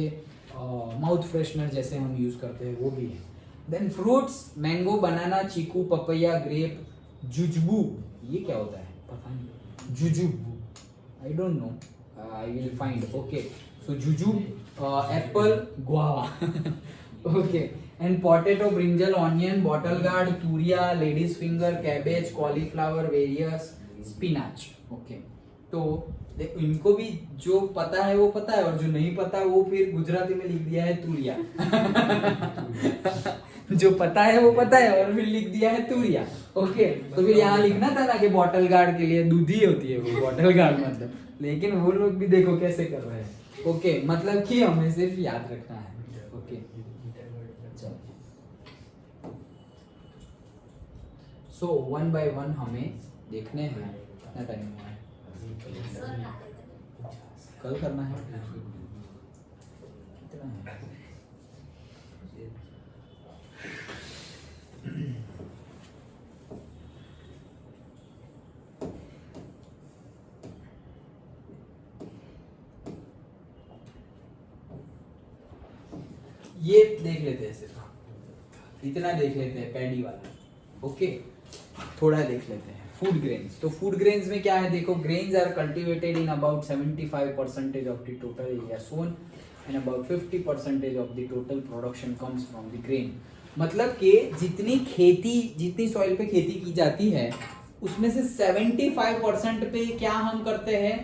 माउथ फ्रेशनर जैसे हम यूज करते हैं वो भी है। Then fruits, mango, banana, chikoo, papaya, grape, jujube, ये क्या होता है पता नहीं, jujube, I don't know, I will find. Okay, so jujube, apple, guava. Okay, and potato, brinjal, onion, bottle gourd, turiya, ladies finger, cabbage, cauliflower, various, spinach. Okay, तो इनको भी जो पता है वो पता है, और जो नहीं पता वो फिर गुजराती में लिख दिया है तूरिया। जो पता है वो पता है और फिर लिख दिया है तूरिया। ओके, तो फिर यहाँ लिखना था ना कि बॉटल गार्ड के लिए दूधी होती है वो बॉटल गार्ड मतलब, लेकिन वो लोग भी देखो कैसे कर रहे हैं। ओके, मतलब कि हमें सिर्फ याद रखना है। Okay, so one by one हमें देखने हैं, कितना टाइम हुआ है, कल करना है, कितना है? ये देख लेते हैं, सिर्फ इतना देख लेते हैं पैडी वाला। ओके, थोड़ा देख लेते हैं फूड ग्रेन्स। तो फूड ग्रेन्स में क्या है, देखो, grains are cultivated in about 75% of the total area sown and about 50% of the total production comes from the grain. मतलब कि जितनी सॉइल पे खेती की जाती है उसमें से 75% पे क्या हम करते हैं,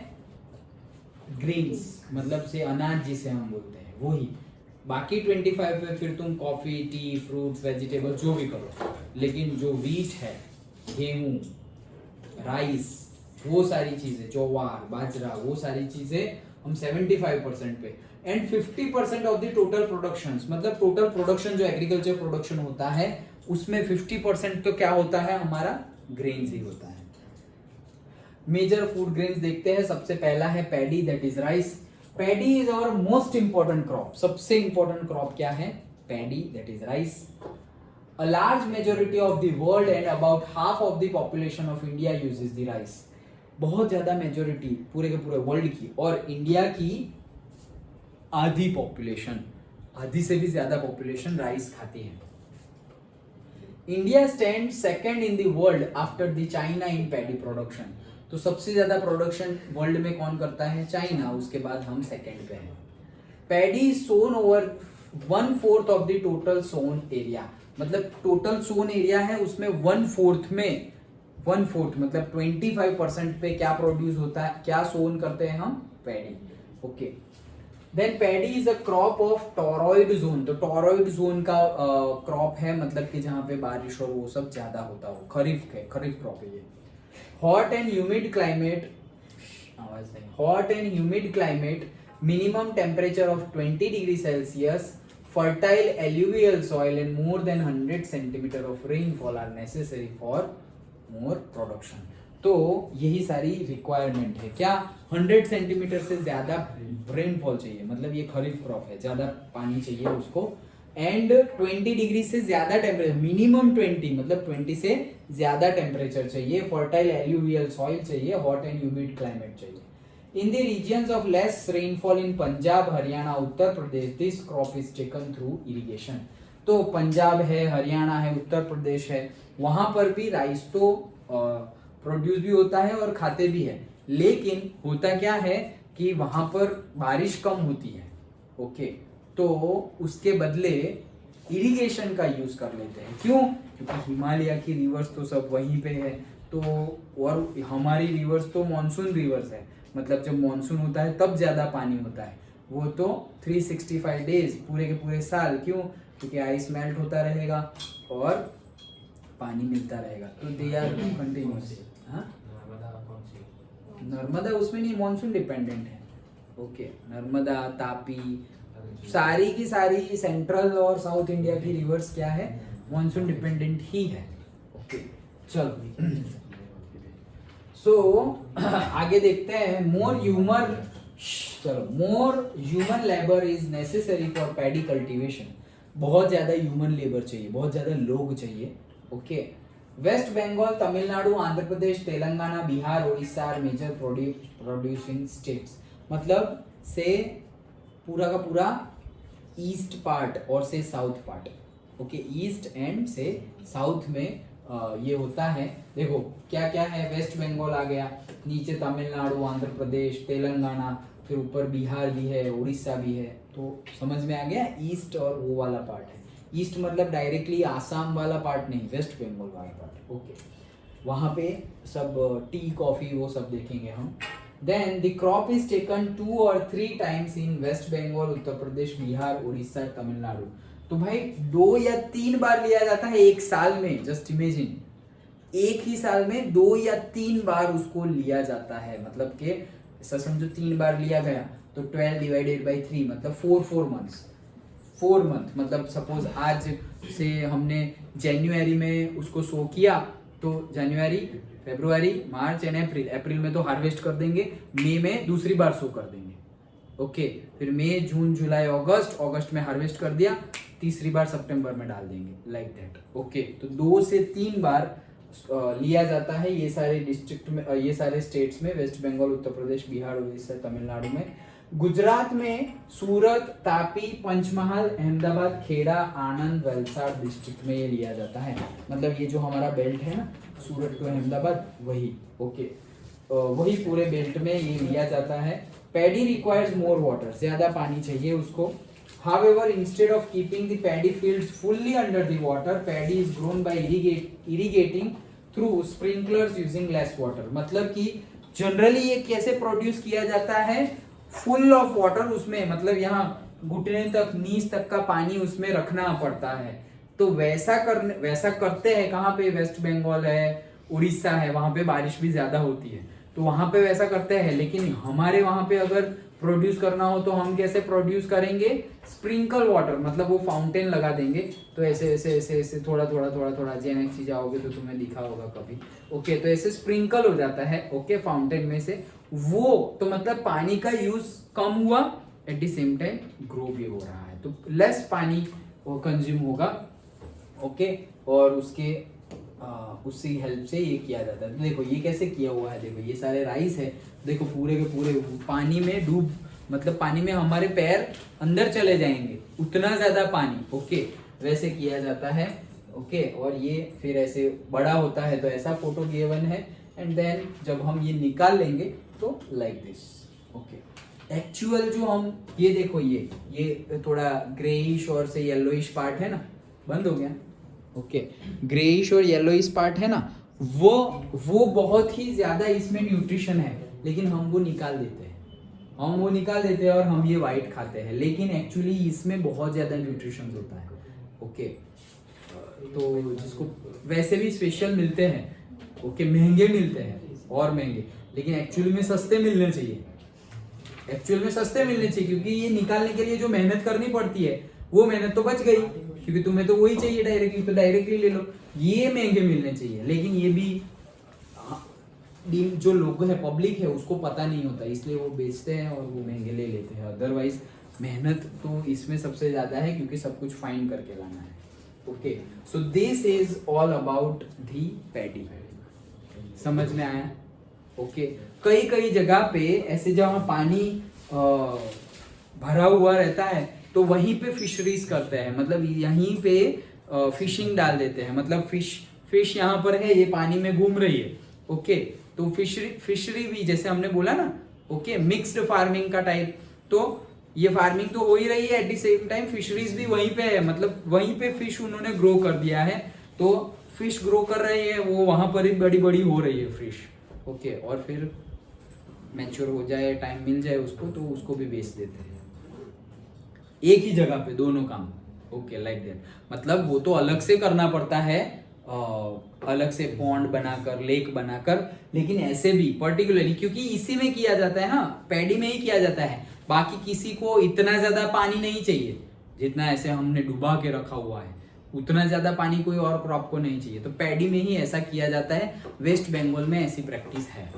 ग्रेन्स, मतलब से अनाज जिसे हम बोलते हैं वही। बाकी 25 पे फिर तुम कॉफी, टी, फ्रूट्स, वेजिटेबल जो भी करो, लेकिन जो वीट है, गेहूं, राइस, वो सारी चीजें, ज्वार, बाजरा, वो सारी चीजें हम 75% पे and 50% of the total production, मतलब टोटल प्रोडक्शन जो एग्रीकल्चर प्रोडक्शन होता है उसमें 50% तो क्या होता है, हमारा ग्रेन्स ही होता है। मेजर फूड ग्रेन्स देखते हैं। सबसे पहला है paddy, that is rice. Paddy is our most important crop. सबसे इंपॉर्टेंट क्रॉप क्या है, paddy, that is rice. A large majority of the world and about half of the population of India uses the rice. बहुत ज्यादा majority पूरे के पूरे world की और इंडिया की आधी पॉपुलेशन, आधी से भी ज्यादा पॉपुलेशन राइस खाती है। India stand second in the world after the China in paddy production. तो सबसे ज्यादा प्रोडक्शन वर्ल्ड में कौन करता है, चाइना, उसके बाद हम सेकंड पे हैं। Paddy sown over 1/4 of the total sown area, मतलब टोटल सोन एरिया है उसमें 1/4 में 1/4 मतलब 25% पे क्या प्रोड्यूस होता है, क्या सोन करते हैं हम, paddy. Okay, then paddy is a crop of torrid zone. तो टोरॉइड जोन का क्रॉप है, मतलब कि जहां पे बारिश और वो सब ज्यादा होता हो, खरीफ क्रॉप है ये। Hot and humid climate, hot and humid climate, minimum temperature of 20 degree Celsius, fertile alluvial soil and more than 100 centimeter of rainfall are necessary for more production. तो यही सारी रिक्वायरमेंट है, क्या, 100 सेंटीमीटर से ज्यादा रेनफॉल चाहिए, मतलब ये खरीफ क्रॉप है, ज्यादा पानी चाहिए उसको, एंड 20 डिग्री से ज्यादा टेम्परेचर, मिनिमम 20 मतलब 20 से ज्यादा टेम्परेचर चाहिए, फर्टाइल एल्यूवियल सॉइल चाहिए, हॉट एंड ह्यूमिड क्लाइमेट चाहिए। In the regions of less rainfall in Punjab, Haryana, Uttar Pradesh, this crop is taken through irrigation. तो पंजाब है, हरियाणा है, उत्तर प्रदेश है, वहां पर भी राइस तो प्रोड्यूस भी होता है और खाते भी है, लेकिन होता क्या है कि वहां पर बारिश कम होती है। ओके, तो उसके बदले इरिगेशन का यूज कर लेते हैं। क्यों, क्योंकि हिमालय की रिवर्स तो सब वहीं पे है, तो और हमारी रिवर्स तो मॉनसून रिवर्स है, मतलब जब मॉनसून होता है तब ज्यादा पानी होता है, वो तो 365 डेज पूरे के पूरे साल। क्यों, क्योंकि आइस मेल्ट होता रहेगा और पानी मिलता रहेगा, तो दे आर कंटिन्यूस। नर्मदा उसमें नहीं, मॉनसून डिपेंडेंट है। ओके, नर्मदा, तापी, सारी की सारी सेंट्रल और साउथ इंडिया की रिवर्स क्या है, मॉनसून डिपेंडेंट ही है। ओके, चलो सो आगे देखते हैं। More human labour is necessary for paddy cultivation. बहुत ज्यादा ह्यूमन लेबर चाहिए, बहुत ज्यादा लोग चाहिए। Okay, West Bengal, Tamil Nadu, Andhra Pradesh, Telangana, Bihar, Orissa are major producing states. मतलब से पूरा का पूरा ईस्ट पार्ट और से south part. Okay, east and से साउथ में ये होता है। देखो क्या क्या है, वेस्ट बंगाल आ गया, नीचे तमिलनाडु, आंध्र प्रदेश, तेलंगाना, फिर ऊपर बिहार भी है, उड़ीसा भी है। तो समझ में आ गया, ईस्ट और वो वाला पार्ट है। ईस्ट मतलब डायरेक्टली आसाम वाला पार्ट नहीं, वेस्ट बंगाल वाला पार्ट। ओके, वहां पे सब टी, कॉफी, वो सब देखेंगे हम। Then the crop is taken 2 or 3 times in West Bengal, Uttar Pradesh, Bihar, Orissa, Tamil Nadu. तो भाई 2 या 3 बार लिया जाता है एक साल में। जस्ट इमेजिन, एक ही साल में 2 या 3 बार उसको लिया जाता है, मतलब कि ऐसा समझो 3 बार लिया गया तो 12 डिवाइडेड बाई 3 मतलब 4 मंथ्स। 4 मंथ मतलब सपोज आज से हमने जनवरी में उसको सो किया, तो जनवरी, फरवरी, मार्च एंड अप्रैल में तो हार्वेस्ट कर देंगे, मई में दूसरी बार सो कर देंगे। ओके, फिर मई, जून, जुलाई, अगस्त में हार्वेस्ट कर दिया, तीसरी बार सितंबर में डाल देंगे, लाइक दैट। ओके, तो 2 से 3 बार लिया जाता है ये सारे डिस्ट्रिक्ट में, ये सारे स्टेट्स में, वेस्ट बंगाल, उत्तर प्रदेश, बिहार, उड़ीसा, तमिलनाडु में। गुजरात में सूरत, तापी, पंचमहाल, अहमदाबाद, खेड़ा, आनंद, वलसाड डिस्ट्रिक्ट में ये लिया जाता है। मतलब ये जो हमारा बेल्ट है ना, सूरत टू अहमदाबाद, वही ओके, वही पूरे बेल्ट में ये लिया जाता है। पैडी रिक्वायर्स मोर वाटर, ज्यादा पानी चाहिए उसको। However, instead of keeping the paddy fields fully under the water, paddy is grown by irrigating through sprinklers using less water। मतलब कि जनरली ये कैसे प्रोड्यूस किया जाता है, फुल ऑफ वाटर उसमें, मतलब यहाँ घुटने तक, नीज तक का पानी उसमें रखना पड़ता है। तो वैसा करते हैं कहाँ पे, वेस्ट बंगाल है, उड़ीसा है, वहां पे बारिश भी ज्यादा होती है, तो वहां पे वैसा करते हैं। लेकिन हमारे वहां पे अगर प्रोड्यूस करना हो तो हम कैसे प्रोड्यूस करेंगे, स्प्रिंकल वाटर, मतलब वो फाउंटेन लगा देंगे। तो ऐसे ऐसे ऐसे ऐसे थोड़ा थोड़ा थोड़ा थोड़ा, जेएमएक्सी जाओगे तो तुम्हें दिखा होगा कभी, ओके। तो ऐसे स्प्रिंकल हो जाता है, ओके, फाउंटेन में से वो, तो मतलब पानी का यूज कम हुआ, eight the same time grow भी हो रहा है, तो लेस पानी वो कंज्यूम होगा, ओके। और उसके उसकी हेल्प से ये किया जाता है। तो देखो ये कैसे किया हुआ है, देखो ये सारे राइस है, देखो पूरे के पूरे पानी में डूब, मतलब पानी में हमारे पैर अंदर चले जाएंगे, उतना ज्यादा पानी, ओके, वैसे किया जाता है, ओके। और ये फिर ऐसे बड़ा होता है, तो ऐसा फोटो गिवन है। एंड देन जब हम ये निकाल लेंगे तो लाइक दिस, ओके। एक्चुअल जो हम ये देखो, ये थोड़ा ग्रेइश और से येलोइश पार्ट है ना, बंद हो गया, ओके, ग्रेइश और येलोइश पार्ट है ना, वो बहुत ही ज्यादा इसमें न्यूट्रिशन है, लेकिन हम वो निकाल देते हैं, और हम ये वाइट खाते हैं, लेकिन एक्चुअली इसमें बहुत ज्यादा न्यूट्रिशन होता है, ओके। तो जिसको वैसे भी स्पेशल मिलते हैं, ओके, महंगे मिलते हैं और महंगे, लेकिन एक्चुअली में सस्ते मिलने चाहिए, क्योंकि ये निकालने के लिए जो मेहनत करनी पड़ती है, वो मेहनत तो बच गई, क्योंकि तुम्हें तो वही चाहिए डायरेक्टली, तो डायरेक्टली ले लो। ये महंगे मिलने चाहिए, लेकिन ये भी जो लोग है, पब्लिक है, उसको पता नहीं होता, इसलिए वो बेचते हैं और वो महंगे ले लेते हैं। अदरवाइज मेहनत तो इसमें सबसे ज्यादा है, क्योंकि सब कुछ फाइन करके लाना है, okay. So this is all about the paddy. समझ में आया, ओके। कई जगह पे ऐसे जहाँ पानी भरा हुआ रहता है, तो वहीं पे फिशरीज करते हैं, मतलब यहीं पे फिशिंग डाल देते हैं, मतलब फिश यहाँ पर है, ये पानी में घूम रही है, ओके। तो फिशरी भी जैसे हमने बोला ना, ओके, मिक्स्ड फार्मिंग का टाइप, तो ये फार्मिंग तो हो ही रही है, at the same time fisheries भी वहीं पे है, मतलब वहीं पे फिश उन्होंने ग्रो कर दिया है, तो फिश ग्रो कर रही है, वो वहां पर ही बड़ी बड़ी हो रही है फिश, ओके। और फिर मैच्योर हो जाए, टाइम मिल जाए उसको, तो उसको भी बेच देते हैं, एक ही जगह पे दोनों काम, ओके, लाइक दैट। मतलब वो तो अलग से करना पड़ता है, अलग से पॉन्ड बनाकर, लेक बनाकर, लेकिन ऐसे भी पर्टिकुलरली क्योंकि इसी में किया जाता है, हाँ, पैडी में ही किया जाता है, बाकी किसी को इतना ज्यादा पानी नहीं चाहिए, जितना ऐसे हमने डुबा के रखा हुआ है, उतना ज्यादा पानी कोई और क्रॉप को नहीं चाहिए, तो पैडी में ही ऐसा किया जाता है। वेस्ट बंगाल में ऐसी प्रैक्टिस है।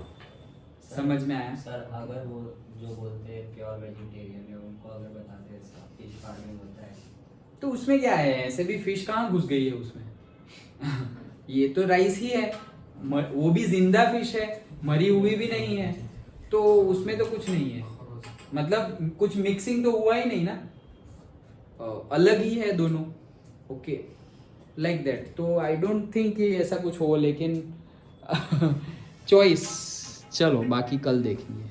समझ में आया सर? अगर वो जो बोलते हैं प्योर वेजिटेरियन है, उनको अगर बताते हैं फिश फार्मिंग होता है, तो उसमें क्या है, ऐसे भी फिश कहाँ घुस गई है उसमें ये तो राइस ही है, वो भी जिंदा फिश है, मरी हुई भी नहीं है, तो उसमें तो कुछ नहीं है, मतलब कुछ मिक्सिंग तो हुआ ही नहीं ना, अलग ही है दोनों, ओके, लाइक दैट। तो आई डोंट थिंक कि ऐसा कुछ हो, लेकिन चॉइस, चलो बाकी कल देखेंगे।